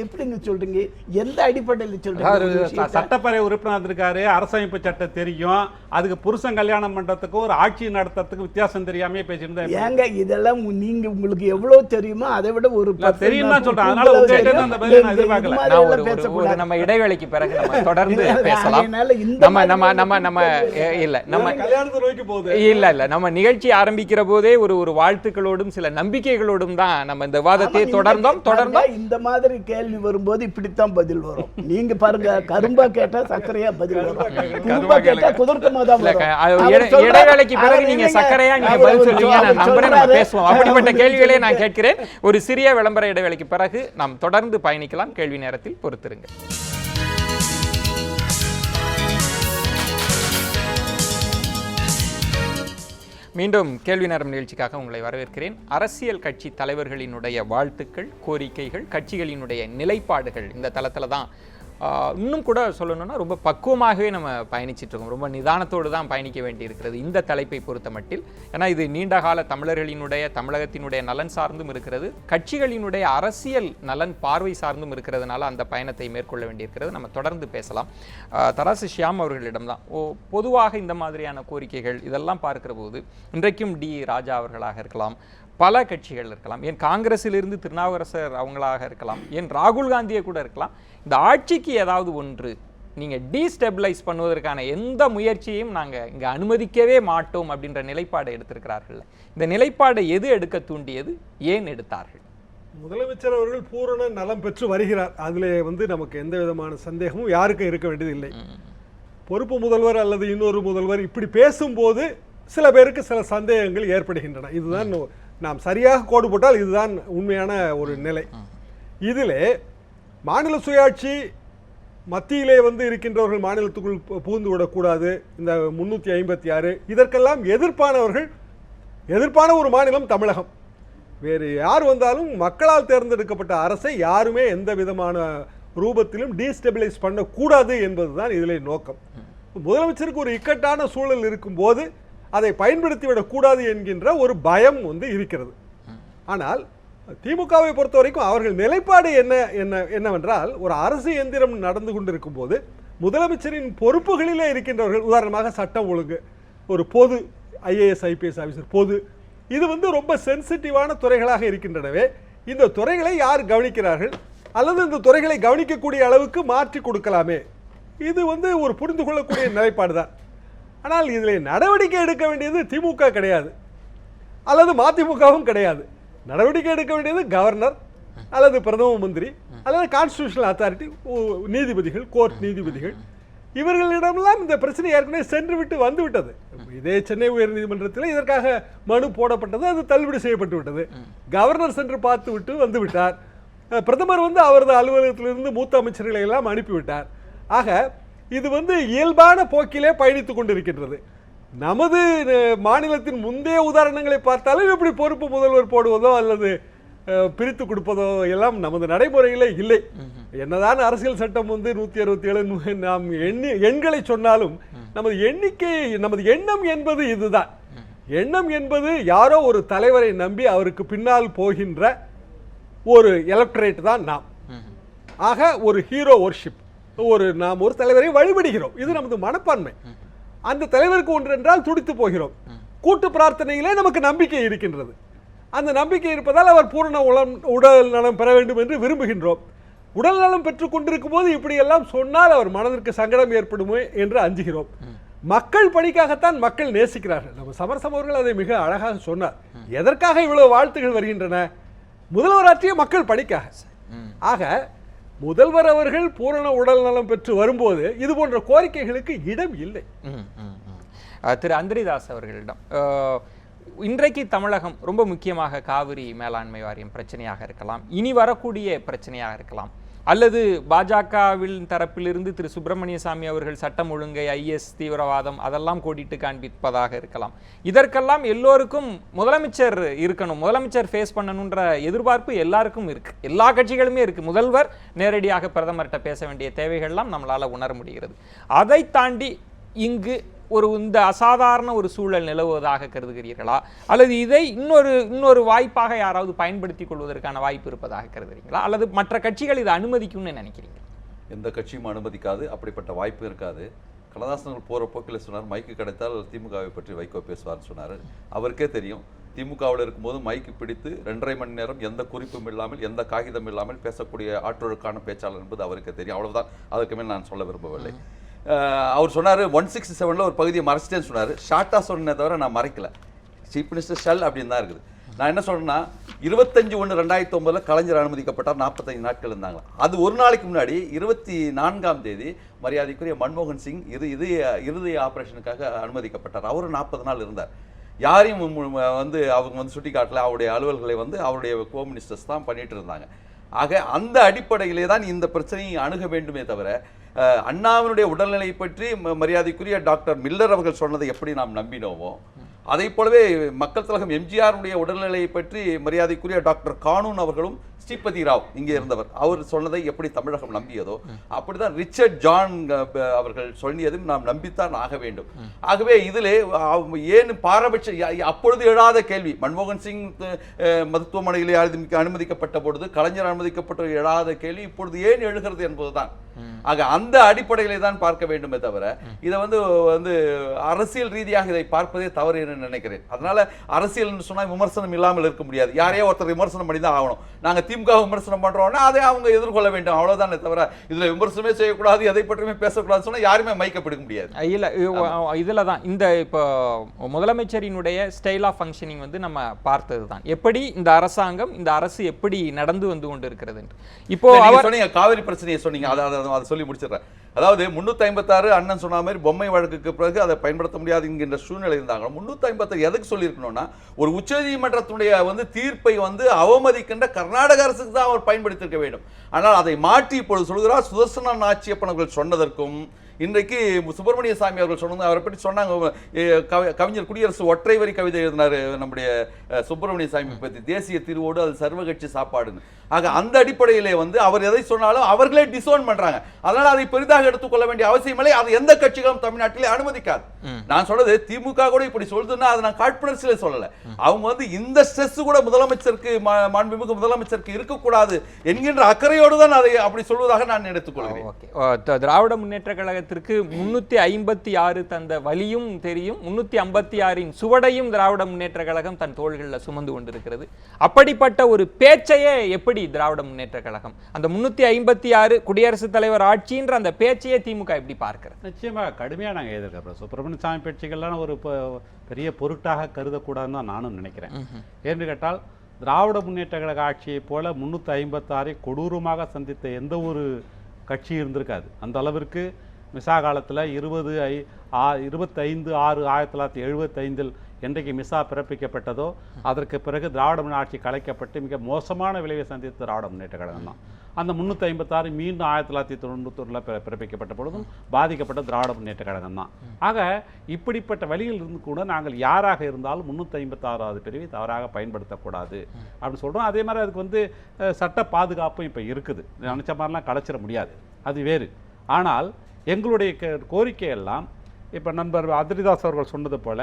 எப்படிங்க சொல்றீங்க? எந்த அடிப்படையில் சொல்றீங்க? சட்டப்பேரவை உறுப்பினர் இருக்காரு, அரசமைப்பு சட்டம் தெரியும், அதுக்கு புருஷன் கல்யாணம் பண்றதுக்கு ஒரு ஆட்சி நடத்துறதுக்கு வித்தியாசம் தெரியாம பேசிட்டு ஏங்க இதெல்லாம் நீங்க உங்களுக்கு எவ்வளவு தெரியுமோ அதை விட ஒரு தெரியும் தான் சொல்றேன். அதனால உங்ககிட்ட அந்த பதிலை நான் எதிர்பார்க்கல. நம்ம இடைவேளைக்கு பிறகு நம்ம தொடர்ந்து பேசலாம். நம்ம இல்ல நம்ம கல்யாணத்தை நோக்கி போகுது. இல்ல நம்ம நிகழ்ச்சி ஆரம்பிக்கிற போதே ஒரு வாழ்த்துக்களோடும் சில நம்பிக்கைகளோடும் தான் நம்ம இந்த விவாதத்தை தொடர்ந்தோம். இந்த மாதிரி கேள்வி வரும்போது இப்படித்தான் பதில் வரும். நீங்க பாருங்க, கரும்பா கேட்டா சர்க்கரையா பதில் வரும், குரும்பா கேட்டா குதர்க்கமா தான் வரும். இடைவேளைக்கு பிறகு நீங்க சர்க்கரையா நீங்க பதில் சொல்லுவீங்க, நான் நம்புறேன். நம்ம பேசுவோம். அப்படிப்பட்ட கேள்விகளே நான் கேட்கிறேன். ஒரு சிறிய விளம்பர இடைவேளைக்கு பிறகு நாம் தொடர்ந்து பயணிக்கலாம். கேள்வி நேரத்தில் பொறுத்திருங்க. மீண்டும் கேள்வி நேரம் நிகழ்ச்சிக்காக உங்களை வரவேற்கிறேன். அரசியல் கட்சி தலைவர்களினுடைய வாழ்த்துக்கள், கோரிக்கைகள், கட்சிகளினுடைய நிலைப்பாடுகள் இந்த தளத்தில் தான் இன்னும் கூட சொல்லணும்னா ரொம்ப பக்குவமாகவே நம்ம பயணிச்சுட்டு இருக்கோம். ரொம்ப நிதானத்தோடு தான் பயணிக்க வேண்டியிருக்கிறது இந்த தலைப்பை பொறுத்த மட்டில். ஏன்னா இது நீண்டகால தமிழகத்தினுடைய நலன் சார்ந்தும் இருக்கிறது, கட்சிகளினுடைய அரசியல் நலன் பார்வை சார்ந்தும் இருக்கிறதுனால அந்த பயணத்தை மேற்கொள்ள வேண்டியிருக்கிறது. நம்ம தொடர்ந்து பேசலாம். தராசு ஷியாம் அவர்களிடம் தான் பொதுவாக இந்த மாதிரியான கோரிக்கைகள் இதெல்லாம் பார்க்கிற போது இன்றைக்கும் டி ராஜா அவர்களாக இருக்கலாம், பல கட்சிகள் இருக்கலாம், ஏன் காங்கிரஸிலிருந்து திருநாவுக்கரசர் அவங்களாக இருக்கலாம், ஏன் ராகுல் காந்தியை கூட இருக்கலாம், இந்த ஆட்சிக்கு ஏதாவது ஒன்று நீங்கள் டீஸ்டெபிளைஸ் பண்ணுவதற்கான எந்த முயற்சியையும் நாங்கள் இங்கே அனுமதிக்கவே மாட்டோம் அப்படின்ற நிலைப்பாடை எடுத்திருக்கிறார்கள். இந்த நிலைப்பாடை எது எடுக்க தூண்டியது, ஏன் எடுத்தார்கள்? முதலமைச்சர் அவர்கள் பூரண நலம் பெற்று வருகிறார். அதிலே நமக்கு எந்த விதமான சந்தேகமும் யாருக்கும் இருக்க வேண்டியதில்லை. பொறுப்பு முதல்வர் அல்லது இன்னொரு முதல்வர் இப்படி பேசும்போது சில பேருக்கு சில சந்தேகங்கள் ஏற்படுகின்றன. இதுதான் நாம் சரியாக கோடு போட்டால் இதுதான் உண்மையான ஒரு நிலை. இதிலே மாநில சுயாட்சி மத்தியிலே இருக்கின்றவர்கள் மாநிலத்துக்குள் புகுந்து விடக்கூடாது, இந்த 356 இதற்கெல்லாம் எதிர்ப்பான ஒரு மாநிலம் தமிழகம். வேறு யார் வந்தாலும் மக்களால் தேர்ந்தெடுக்கப்பட்ட அரசை யாருமே எந்த விதமான ரூபத்திலும் டீஸ்டெபிளைஸ் பண்ணக்கூடாது என்பதுதான் இதிலே நோக்கம். முதலமைச்சருக்கு ஒரு இக்கட்டான சூழல் இருக்கும்போது அதை பயன்படுத்திவிடக்கூடாது என்கின்ற ஒரு பயம் இருக்கிறது. ஆனால் திமுகவை பொறுத்த வரைக்கும் அவர்கள் நிலைப்பாடு என்னவென்றால், ஒரு அரசு எந்திரம் நடந்து கொண்டிருக்கும் போது முதலமைச்சரின் பொறுப்புகளிலே இருக்கின்றவர்கள், உதாரணமாக சட்டம் ஒழுங்கு, ஒரு பொது IAS IPS ஆஃபீஸர், பொது இது ரொம்ப சென்சிட்டிவான துறைகளாக இருக்கின்றனவே, இந்த துறைகளை யார் கவனிக்கிறார்கள் அல்லது இந்த துறைகளை கவனிக்கக்கூடிய அளவுக்கு மாற்றி கொடுக்கலாமே, இது ஒரு புரிந்து கொள்ளக்கூடிய நிலைப்பாடு தான். ஆனால் இதில் நடவடிக்கை எடுக்க வேண்டியது திமுக கிடையாது, அல்லது மதிமுகவும் கிடையாது. நடவடிக்கை எடுக்க வேண்டியது கவர்னர் அல்லது பிரதம மந்திரி அல்லது கான்ஸ்டிடியூஷனல் அத்தாரிட்டி, நீதிபதிகள், கோர்ட் நீதிபதிகள். இவர்களிடமெல்லாம் இந்த பிரச்சனை ஏற்கனவே சென்று விட்டு வந்துவிட்டது. இதே சென்னை உயர்நீதிமன்றத்தில் இதற்காக மனு போடப்பட்டது, அது தள்ளுபடி செய்யப்பட்டு விட்டது. கவர்னர் சென்று பார்த்து விட்டு வந்து விட்டார். பிரதமர் அவரது அலுவலகத்திலிருந்து மூத்த அமைச்சர்களை எல்லாம் அனுப்பிவிட்டார். ஆக இது இயல்பான போக்கிலே பயணித்துக் கொண்டிருக்கின்றது. நமது மாநிலத்தின் முந்தைய உதாரணங்களை பார்த்தாலும் எப்படி பொறுப்பு முதல்வர் போடுவதோ அல்லது பிரித்து கொடுப்பதோ எல்லாம் நமது நடைமுறையிலே இல்லை. என்னதான் அரசியல் சட்டம் 167 நாம் எண்களை சொன்னாலும் நமது எண்ணம் என்பது இதுதான். எண்ணம் என்பது யாரோ ஒரு தலைவரை நம்பி அவருக்கு பின்னால் போகின்ற ஒரு எலக்டரேட் தான் நாம். ஆக ஒரு ஹீரோ வர்ஷிப், நாம் ஒரு தலைவரை வழிபடுகிறோம், இது நமது மனப்பான்மை. அந்த தலைவருக்கு ஒன்றென்றால் துடித்து போகிறோம். கூட்டு பிரார்த்தனையிலே நமக்கு நம்பிக்கை இருக்கின்றது. அந்த நம்பிக்கை இருப்பதால் அவர் பூரண உடல் நலம் பெற வேண்டும் என்று விரும்புகின்றோம். உடல் நலம் பெற்றுக் கொண்டிருக்கும் போது இப்படியெல்லாம் சொன்னால் அவர் மனதிற்கு சங்கடம் ஏற்படுமோ என்று அஞ்சுகிறோம். மக்கள் பணிக்காகத்தான் மக்கள் நேசிக்கிறார்கள். நம்ம சமரசம் அவர்கள் அதை மிக அழகாக சொன்னார். எதற்காக இவ்வளவு வாழ்த்துகள் வருகின்றன? முதல்வராற்றிய மக்கள் பணிக்காக. ஆக முதல்வர் அவர்கள் பூரண உடல் நலம் பெற்று வரும்போது இது போன்ற கோரிக்கைகளுக்கு இடம் இல்லை. திரு அந்திரிதாஸ் அவர்களிடம், இன்றைக்கு தமிழகம் ரொம்ப முக்கியமாக காவிரி மேலாண்மை வாரியம் பிரச்சனையாக இருக்கலாம், இனி வரக்கூடிய பிரச்சனையாக இருக்கலாம், அல்லது பாஜகவில் தரப்பிலிருந்து திரு சுப்பிரமணிய சாமி அவர்கள் சட்டம் ஒழுங்கை, IS தீவிரவாதம் அதெல்லாம் கோடிட்டு காண்பிப்பதாக இருக்கலாம். இதற்கெல்லாம் எல்லோருக்கும் முதலமைச்சர் இருக்கணும், முதலமைச்சர் ஃபேஸ் பண்ணணுன்ற எதிர்பார்ப்பு எல்லாருக்கும் இருக்கு, எல்லா கட்சிகளுமே இருக்கு. முதல்வர் நேரடியாக பிரதமர்கிட்ட பேச வேண்டிய தேவைகள்லாம் நம்மளால உணர முடிகிறது. அதை தாண்டி இங்கு இந்த அசாதாரண ஒரு சூழல் நிலவுவதாக கருதுகிறீர்களா, அல்லது இதை இன்னொரு வாய்ப்பாக யாராவது பயன்படுத்திக் கொள்வதற்கான வாய்ப்பு இருப்பதாக கருதுகிறீங்களா, அல்லது மற்ற கட்சிகள் இதை அனுமதிக்கும்னு நினைக்கிறீங்க? எந்த கட்சியும் அனுமதிக்காது, அப்படிப்பட்ட வாய்ப்பு இருக்காது. கண்ணதாசன் போகிற போக்கில் சொன்னார், மைக்கு கிடைத்தால் திமுகவை பற்றி வைகோ பேசுவார்னு சொன்னார். அவருக்கே தெரியும், திமுகவில் இருக்கும்போது மைக்கு பிடித்து 2.5 மணி நேரம் எந்த குறிப்பும் இல்லாமல் எந்த காகிதம் இல்லாமல் பேசக்கூடிய ஆற்றலுக்கான பேச்சாளர் என்பது அவருக்கு தெரியும். அவ்வளவுதான், அதுக்கு மேல் நான் சொல்ல விரும்பவில்லை. அவர் சொன்னார் 167 ஒரு பகுதியை மறைச்சிட்டேன்னு சொன்னார். ஷார்ட்டாக சொன்னே தவிர நான் மறைக்கல. சீஃப் மினிஸ்டர் ஷெல் அப்படின்னு தான் இருக்குது. நான் என்ன சொல்றேன்னா, 25/1/2009 கலைஞர் அனுமதிக்கப்பட்டார், 45 நாட்கள் இருந்தாங்க. அது ஒரு நாளைக்கு முன்னாடி 24ஆம் தேதி மரியாதைக்குரிய மன்மோகன் சிங் இருதய ஆபரேஷனுக்காக அனுமதிக்கப்பட்டார். அவரும் 40 நாள் இருந்தார். யாரையும் அவங்க சுட்டி காட்டல. அவருடைய அலுவல்களை அவருடைய கோ மினிஸ்டர்ஸ் தான் பண்ணிட்டு இருந்தாங்க. ஆக அந்த அடிப்படையிலே தான் இந்த பிரச்சனையை அணுக வேண்டுமே தவிர, அண்ணாவினுடைய உடல்நிலை பற்றி மரியாதைக்குரிய டாக்டர் மில்லர் அவர்கள் சொன்னதை எப்படி நாம் நம்பினோமோ, அதை போலவே மக்கள் திலகம் எம்ஜிஆருடைய உடல்நிலையை பற்றி மரியாதைக்குரிய டாக்டர் கானூன் அவர்களும் ஸ்ரீபதி ராவ் இங்கே இருந்தவர் அவர் சொன்னதை எப்படி தமிழகம் நம்பியதோ அப்படிதான் ரிச்சர்ட் ஜான் அவர்கள் சொல்லியதும் நாம் நம்பித்தான் ஆக வேண்டும். ஆகவே இதிலே ஏன் பாரபட்ச அப்பொழுது எழாத கேள்வி, மன்மோகன் சிங் மருத்துவமனையிலே அனுமதிக்கப்பட்ட பொழுது, கலைஞர் அனுமதிக்கப்பட்ட எழாத கேள்வி இப்பொழுது ஏன் எழுகிறது என்பதுதான். ஆக அந்த அடிப்படையிலே தான் பார்க்க வேண்டுமே தவிர, இதை அரசியல் ரீதியாக இதை பார்ப்பதே தவறு என்று நினைக்கிறேன். அதனால அரசியல்னு சொன்னா விமர்சனம் இல்லாமல் இருக்க முடியாது. யாரையோ ஒருத்தர் விமர்சனம் பண்ணி தான் ஆகணும். நாங்க திமுக விமர்சனம் பண்றோம்னா அதை அவங்க எதிர்கொள்ள வேண்டும், அவ்வளவுதானே தவிர இதுல விமர்சனமே செய்யக்கூடாது, எதை பற்றியுமே பேசக்கூடாது சொன்னா யாருமே மைக்கப்படுத்த முடியாது. இல்ல இதுல தான் இந்த இப்போ முதலமைச்சரினுடைய ஸ்டைல் ஆஃப் ஃபங்க்ஷனிங் வந்து நம்ம பார்த்தது தான், எப்படி இந்த அரசாங்கம் இந்த அரசு எப்படி நடந்து வந்து கொண்டு இருக்கிறது. இப்போ அவர் சொன்னீங்க காவிரி பிரச்சனையை சொன்னீங்க, அதை சொல்லி முடிச்சிடுறேன். அதாவது 356 அண்ணன் சொன்ன மாதிரி பொம்மை வழக்குக்கு பிறகு அதை பயன்படுத்த முடியாது என்கின்ற சூழ்நிலை இருந்தாங்க. 356 எதுக்கு சொல்லியிருக்கணும்னா ஒரு உச்சநீதிமன்றத்தினுடைய தீர்ப்பை அவமதிக்கின்ற கர்நாடக அரசுக்கு தான் அவர் பயன்படுத்தியிருக்க வேண்டும். ஆனால் அதை மாற்றி இப்பொழுது சொல்கிறார். சுதர்சன நாச்சியப்பன் அவர்கள் சொன்னதற்கும் இன்றைக்கு சுப்பிரமணிய சாமி அவர்கள் சொன்னது, அவரை பற்றி சொன்னாங்க. கவிஞர் குடியரசு ஒற்றை வரி கவிதை எழுதினார் நம்முடைய சுப்பிரமணிய சாமி பற்றி, தேசிய திருவோடு அது சர்வகட்சி சாப்பாடுன்னு. ஆக அந்த அடிப்படையிலே அவர் எதை சொன்னாலும் அவர்களே டிசோன் பண்றாங்க. அதனால அதை பெரிதாக எடுத்துக்கொள்ள வேண்டிய அவசியம் இல்லை. அது எந்த கட்சிகளும் தமிழ்நாட்டிலே அனுமதிக்காது. நான் சொல்றது திமுக கூட இப்படி சொல்றதுன்னா அதை நான் காழ்ப்புணர்ச்சியில சொல்லல. அவங்க இந்த ஸ்ட்ரெஸ் கூட முதலமைச்சருக்கு, மாண்புமிகு முதலமைச்சருக்கு இருக்கக்கூடாது என்கின்ற அக்கறையோடு தான் அதை அப்படி சொல்வதாக நான் எடுத்துக்கொள்கிறேன். திராவிட முன்னேற்ற கழகத்திற்கு 356 தந்த வலியும் தெரியும், 356 சுவடையும் திராவிட முன்னேற்ற கழகம் தன் தோள்களில் சுமந்து கொண்டிருக்கிறது. அப்படிப்பட்ட ஒரு பேச்சையே எப்படி திராவிட முன்னேற்ற கழகம் அந்த 356 குடியரசுத் தலைவர் ஆட்சின்ற அந்த பேச்சையே திமுக எப்படி பார்க்கிறது? நிச்சயமாக கடுமையாக நாங்கள் எதிர்க்கிறோம். சுப்பிரமணிய சாமி பேச்சுக்கள்லாம் ஒரு பெரிய பொருட்டாக கருதக்கூடாதுன்னு தான் நானும் நினைக்கிறேன். ஏன்னு கேட்டால் திராவிட முன்னேற்ற கழக ஆட்சியை போல 356 கொடூரமாக சந்தித்த எந்த ஒரு கட்சி இருந்திருக்காது. அந்த அளவிற்கு மிசா காலத்தில் 25/6/1975 என்றைக்கு மிசா பிறப்பிக்கப்பட்டதோ அதற்கு பிறகு திராவிட முன்னேற்ற ஆட்சி கலைக்கப்பட்டு மிக மோசமான விளைவை சந்தித்த திராவிட முன்னேற்ற கழகம் தான். அந்த 356 மீண்டும் 1991 பிறப்பிக்கப்பட்ட பொழுதும் பாதிக்கப்பட்ட திராவிட முன்னேற்ற கழகம் தான். ஆக இப்படிப்பட்ட வழியில் இருந்து கூட நாங்கள் யாராக இருந்தாலும் 356வது பிரிவை தவறாக பயன்படுத்தக்கூடாது அப்படின்னு சொல்கிறோம். அதே மாதிரி அதுக்கு சட்ட பாதுகாப்பும் இப்போ இருக்குது. நினச்ச மாதிரிலாம் கலைச்சிட முடியாது, அது வேறு. ஆனால் எங்களுடைய கோரிக்கையெல்லாம் இப்போ நண்பர் அதிரிதாஸ் அவர்கள் சொன்னது போல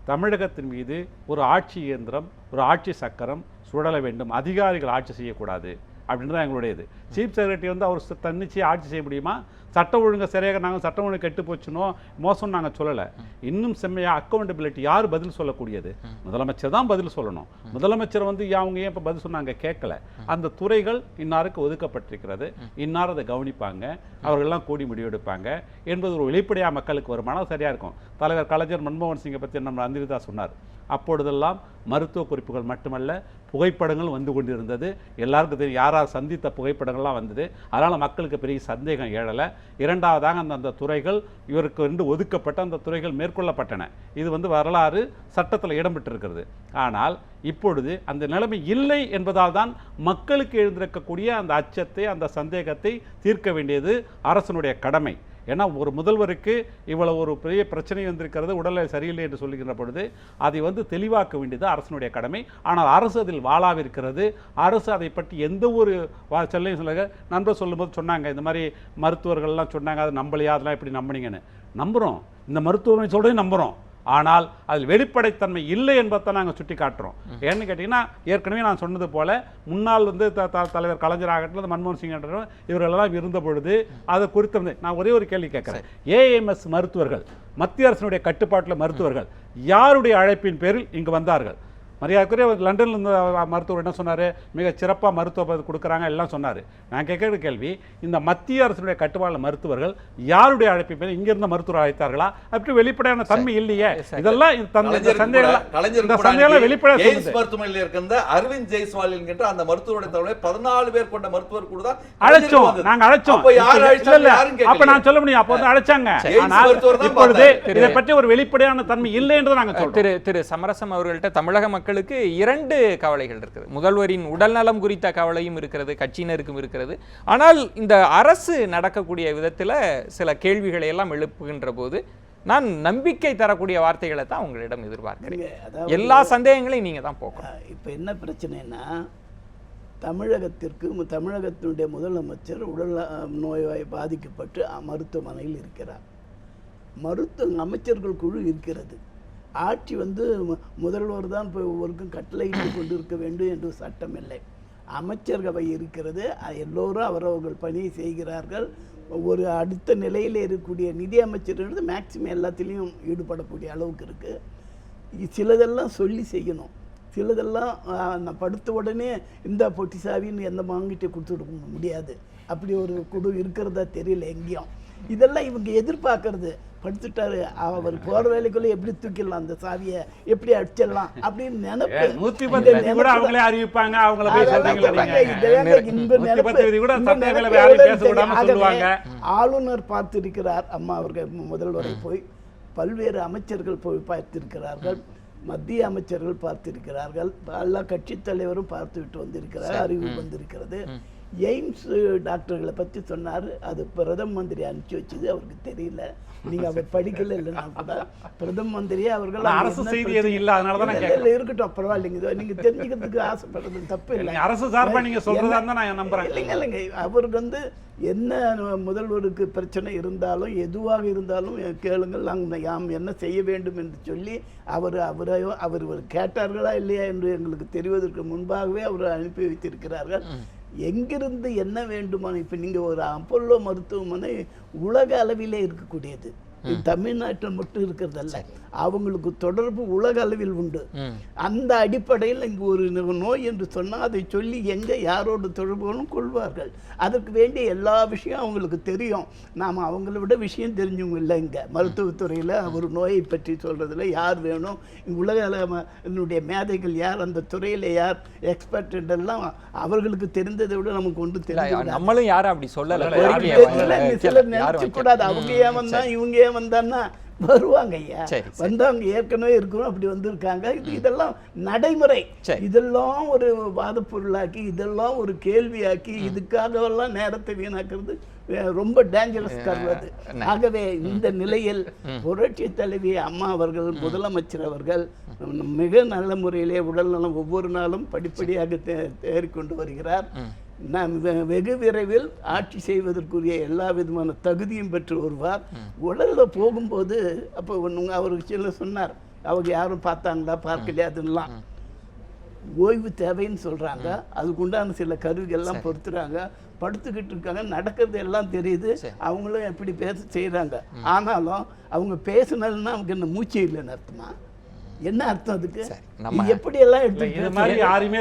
தமிழகத்தின் மீது ஒரு ஆட்சி இயந்திரம், ஒரு ஆட்சி சக்கரம் சுழல வேண்டும், அதிகாரிகள் ஆட்சி செய்யக்கூடாது அப்படின்னு தான் எங்களுடையது. சீஃப் செக்ரட்டரி அவர் தன்னிச்சையாக ஆட்சி செய்ய முடியுமா? சட்டம் ஒழுங்கு சரியாக நாங்கள் சட்டம் ஒழுங்கு கெட்டு போச்சுனோ மோசம் நாங்கள் சொல்லலை. இன்னும் செம்மையாக அக்கௌண்டபிலிட்டி யார் பதில் சொல்லக்கூடியது? முதலமைச்சர் தான் பதில் சொல்லணும். முதலமைச்சர் அவங்க ஏன் இப்போ பதில் சொன்னாங்க கேட்கல. அந்த துறைகள் இன்னாருக்கு ஒதுக்கப்பட்டிருக்கிறது, இன்னார் அதை கவனிப்பாங்க, அவர்கள்லாம் கூடி முடிவெடுப்பாங்க என்பது ஒரு வெளிப்படையாக மக்களுக்கு வருமானம் சரியாக இருக்கும். தலைவர் கலைஞர் மன்மோகன் சிங்கை பற்றி நம்ம அந்திரிதா சொன்னார். அப்பொழுதெல்லாம் மருத்துவ குறிப்புகள் மட்டுமல்ல புகைப்படங்கள் வந்து கொண்டிருந்தது. எல்லாருக்கும் தெரியும் யார் யார் சந்தித்த புகைப்படங்கள்லாம் வந்தது. அதனால் மக்களுக்கு பெரிய சந்தேகம் எழலை. இரண்டாவதாக அந்த துறைகள் இவருக்கு ஒதுக்கப்பட்ட அந்த துறைகள் மேற்கொள்ளப்பட்டன. இது வரலாறு சட்டத்தில் இடம்பெற்றிருக்கிறது. ஆனால் இப்பொழுது அந்த நிலைமை இல்லை என்பதால் தான் மக்களுக்கு எழுந்திருக்கக்கூடிய அந்த அச்சத்தை, அந்த சந்தேகத்தை தீர்க்க வேண்டியது அரசனுடைய கடமை. ஏன்னா ஒரு முதல்வருக்கு இவ்வளவு ஒரு பெரிய பிரச்சனை வந்திருக்கிறது, உடல்நிலை சரியில்லை என்று சொல்லுகின்ற பொழுது அதை தெளிவாக்க வேண்டியது அரசனுடைய கடமை. ஆனால் அரசு அதில் வாளாவிருக்கிறது. அரசு அதை பற்றி எந்த ஒரு சொல்லையும் சொல்லுங்க. நண்பர் சொல்லும்போது சொன்னாங்க, இந்த மாதிரி மருத்துவர்கள்லாம் சொன்னாங்க, அதை நம்பலையா, அதெல்லாம் எப்படி நம்பினீங்கன்னு. நம்புகிறோம், இந்த மருத்துவமனை சொல்கிறதையும் நம்புகிறோம். ஆனால் அதில் வெளிப்படைத்தன்மை இல்லை என்பதை நாங்கள் சுட்டி காட்டுறோம். ஏன்னு கேட்டிங்கன்னா ஏற்கனவே நான் சொன்னது போல முன்னாள் தலைவர் கலைஞர் ஆகட்டும், மன்மோகன் சிங் ஆகட்டும், இவர்களெல்லாம் இருந்த பொழுது அதை குறித்து நான் ஒரே ஒரு கேள்வி கேட்குறேன். ஏஎம்எஸ் மருத்துவர்கள், மத்திய அரசினுடைய கட்டுப்பாட்டில் மருத்துவர்கள் யாருடைய அழைப்பின் பேரில் இங்கு வந்தார்கள்? மரியாதைக்குரிய லண்டனில் இருந்த மருத்துவர் என்ன சொன்னார்? மிக சிறப்பாக மருத்துவ கொடுக்குறாங்க எல்லாம் சொன்னார். நான் கேட்குற கேள்வி, இந்த மத்திய அரசுடைய கட்டுப்பாடு மருத்துவர்கள் யாருடைய அழைப்பு பேர் இங்கிருந்த மருத்துவர் அழைத்தார்களா? அப்படி வெளிப்படையான தன்மை இல்லையே. இதெல்லாம் மருத்துவமனையில் இருக்கின்ற அரவிந்த் ஜெய்ஸ்வால் என்கின்ற அந்த மருத்துவருடைய தலைமை 14 பேர் கொண்ட மருத்துவர் கூட தான் அழைச்சோம். நாங்கள் அழைச்சோம். அப்ப நான் சொல்ல முடியும், அப்போ அழைச்சாங்க. ஆனால் இப்பொழுது இதை பற்றி ஒரு வெளிப்படையான தன்மை இல்லை என்று நாங்கள் சொல்றோம். திரு சமரசம் அவர்கள்ட்ட தமிழக மக்கள் 2 கவலைகள் இருக்குது. முதல்வரின் உடல்நலம் குறித்த கவலையும் இருக்கிறது, கட்சியினருக்கும் இருக்கிறது. ஆனால் இந்த அரசு நடக்கக்கூடிய விதத்தில் சில கேள்விகளை எல்லாம் எழுப்புகின்ற போது நான் நம்பிக்கை தரக்கூடிய வார்த்தைகளை தான் உங்களிடம் எதிர்பார்க்கிறேன். எல்லா சந்தேகங்களையும் நீங்க தான் போக்கணும். இப்போ என்ன பிரச்சனைனா, தமிழகத்தினுடைய முதலமைச்சர் உடல் நோய் பாதிக்கப்பட்டு மருத்துவமனையில் இருக்கிறார். அமைச்சர்கள் குழு இருக்கிறது. ஆட்சி முதல்வர் தான் இப்போ ஒவ்வொருக்கும் கட்டளையிட்டு கொண்டு இருக்க வேண்டும் என்று சட்டம் இல்லை. அமைச்சரவை இருக்கிறது, எல்லோரும் அவரவர்கள் பணியை செய்கிறார்கள். ஒரு அடுத்த நிலையில் இருக்கக்கூடிய நிதி அமைச்சர் மேக்சிமம் எல்லாத்திலையும் ஈடுபடக்கூடிய அளவுக்கு இருக்குது. சிலதெல்லாம் சொல்லி செய்யணும், சிலதெல்லாம் நான் படுத்த உடனே இந்த பொட்டி சாவின்னு எந்த வாங்கிட்டு கொடுத்துட முடியாது. அப்படி ஒரு குழு இருக்கிறதா தெரியல எங்கேயும். இதெல்லாம் இவங்க எதிர்பார்க்கறது. படுத்துட்டாரு, அவர் போற வேலைக்குள்ள எப்படி தூக்கிடலாம், அந்த சாவியை எப்படி அடிச்சிடலாம் அப்படின்னு நினைப்பு. 110 விதி கூட அவங்களே அறிவிப்பாங்க. அவங்கள போய் சொல்றீங்களா நீங்க? 110 விதி கூட சட்டசபையில யாரையும் பேச விடாம சொல்லுவாங்க. ஆளுநர் பார்த்திருக்கிறார், அம்மா அவர்கள் முதல்வரை போய், பல்வேறு அமைச்சர்கள் போய் பார்த்திருக்கிறார்கள், மத்திய அமைச்சர்கள் பார்த்திருக்கிறார்கள், எல்லா கட்சி தலைவரும் பார்த்துவிட்டு வந்திருக்கிறார், அறிவு வந்திருக்கிறது. எய்ம்ஸ் டாக்டர்களை பற்றி சொன்னார், அது பிரதம மந்திரி அனுப்பிச்சு வச்சது, அவருக்கு தெரியல. நீங்க அவர் படிக்கல இல்லைன்னா கூட பிரதம மந்திரியே அவர்கள் அரசு செய்தி எதுவும் இல்லை, அதனால இருக்கட்டும், பரவாயில்லைங்க. நீங்க தெரிஞ்சுக்கிறதுக்கு ஆசைப்படுறது தப்பு இல்லை. அரசு சார்பா நீங்க சொல்றதா இருந்தா நான் நம்புறேன். இல்லைங்க, அவருக்கு என்ன முதல்வருக்கு பிரச்சனை இருந்தாலும் எதுவாக இருந்தாலும் கேளுங்கள், நாங்கள் யாம் என்ன செய்ய வேண்டும் என்று சொல்லி அவர் கேட்டார்களா இல்லையா என்று எங்களுக்கு தெரிவதற்கு முன்பாகவே அவர் அனுப்பி வைத்திருக்கிறார்கள். எங்கிருந்து என்ன வேண்டுமான, இப்போ நீங்கள் ஒரு அப்போலோ மருத்துவமனை உலக அளவிலே இருக்கக்கூடியது, தமிழ்நாட்டில் மட்டும் இருக்கிறதல்ல, அவங்களுக்கு தொடர்பு உலக அளவில் உண்டு. அந்த அடிப்படையில் இங்கு ஒரு நோய் என்று சொன்னால் அதை சொல்லி எங்கே யாரோட தொடர்புகளும் கொள்வார்கள். அதற்கு வேண்டிய எல்லா விஷயம் அவங்களுக்கு தெரியும். நாம் அவங்கள விட விஷயம் தெரிஞ்சவங்க இல்லை. இங்கே மருத்துவத்துறையில் ஒரு நோயை பற்றி சொல்கிறதுல யார் வேணும், உலக மேதைகள் யார், அந்த துறையில் யார் எக்ஸ்பர்ட் எல்லாம் அவர்களுக்கு தெரிந்ததை விட நமக்கு ஒன்று தெரியும். நம்மளும் யாரும் அப்படி சொல்லலை. சிலர் நினைச்சு கூடாது, அவங்க ஏன் வந்தா இவங்க ஏன் வந்தான்னா வருவாங்க ஐயா, வந்தவங்க ஏற்கனவே இருக்கணும், அப்படி வந்திருக்காங்க. இதெல்லாம் நடைமுறை. இதெல்லாம் ஒரு வாத பொருளாக்கி, இதெல்லாம் ஒரு கேள்வியாக்கி, இதுக்காகவெல்லாம் நேரத்தை வீணாக்குறது ரொம்ப டேஞ்சரஸ் கருவது. ஆகவே இந்த நிலையில் புரட்சி தலைவி அம்மா அவர்கள், முதலமைச்சர் அவர்கள் மிக நல்ல முறையிலே உடல்நலம் ஒவ்வொரு நாளும் படிப்படியாக தேறிக்கொண்டு வருகிறார். நாம் வெகு விரைவில் ஆட்சி செய்வதற்குரிய எல்லா விதமான தகுதியும் பெற்று வருவார். உடலில் போகும்போது அப்போ அவருக்கு சில சொன்னார், அவங்க யாரும் பார்த்தாங்களா பார்க்கலையா, அதெல்லாம் ஓய்வு தேவைன்னு சொல்கிறாங்க. அதுக்குண்டான சில கருவிகள்லாம் பொறுத்துறாங்க. படுத்துக்கிட்டு இருக்காங்க, நடக்கிறது எல்லாம் தெரியுது, அவங்களும் எப்படி பேச செய்கிறாங்க. ஆனாலும் அவங்க பேசுனதுன்னா அவங்க என்ன மூச்சு இல்லைன்னு அர்த்தமா? என்ன அர்த்தம் அதுக்கு? எப்படி எல்லாம் யாருமே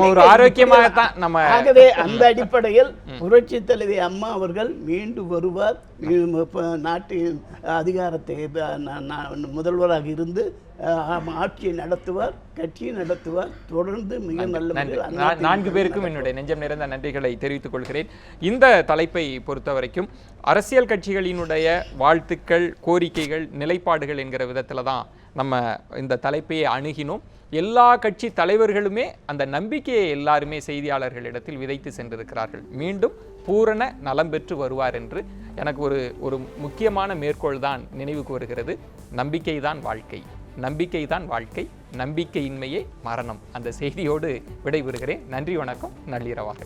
ஒரு ஆரோக்கியமாகத்தான் நம்ம. ஆகவே அந்த அடிப்படையில் புரட்சி தலைவி அம்மா அவர்கள் மீண்டு வருவார். நாட்டின் அதிகாரத்தை முதல்வராக இருந்து ஆட்சியை நடத்துவார், கட்சியை நடத்துவார். தொடர்ந்து மிக நல்ல 4 பேருக்கும் என்னுடைய நெஞ்சம் நிறைந்த நன்றிகளை தெரிவித்துக் கொள்கிறேன். இந்த தலைப்பை பொறுத்த வரைக்கும் அரசியல் கட்சிகளினுடைய வாழ்த்துக்கள், கோரிக்கைகள், நிலைப்பாடுகள் என்கிற விதத்தில் தான் நம்ம இந்த தலைப்பையை அணுகினோம். எல்லா கட்சி தலைவர்களுமே அந்த நம்பிக்கையை எல்லாருமே செய்தியாளர்களிடத்தில் விதைத்து சென்றிருக்கிறார்கள். மீண்டும் பூரண நலம் பெற்று வருவார் என்று எனக்கு ஒரு முக்கியமான மேற்கோள் தான் நினைவுக்கு வருகிறது. நம்பிக்கை தான் வாழ்க்கை, நம்பிக்கை தான் வாழ்க்கை, நம்பிக்கையின்மையே மரணம். அந்த செய்தியோடு விடைபெறுகிறேன். நன்றி, வணக்கம், நள்ளிரவாக.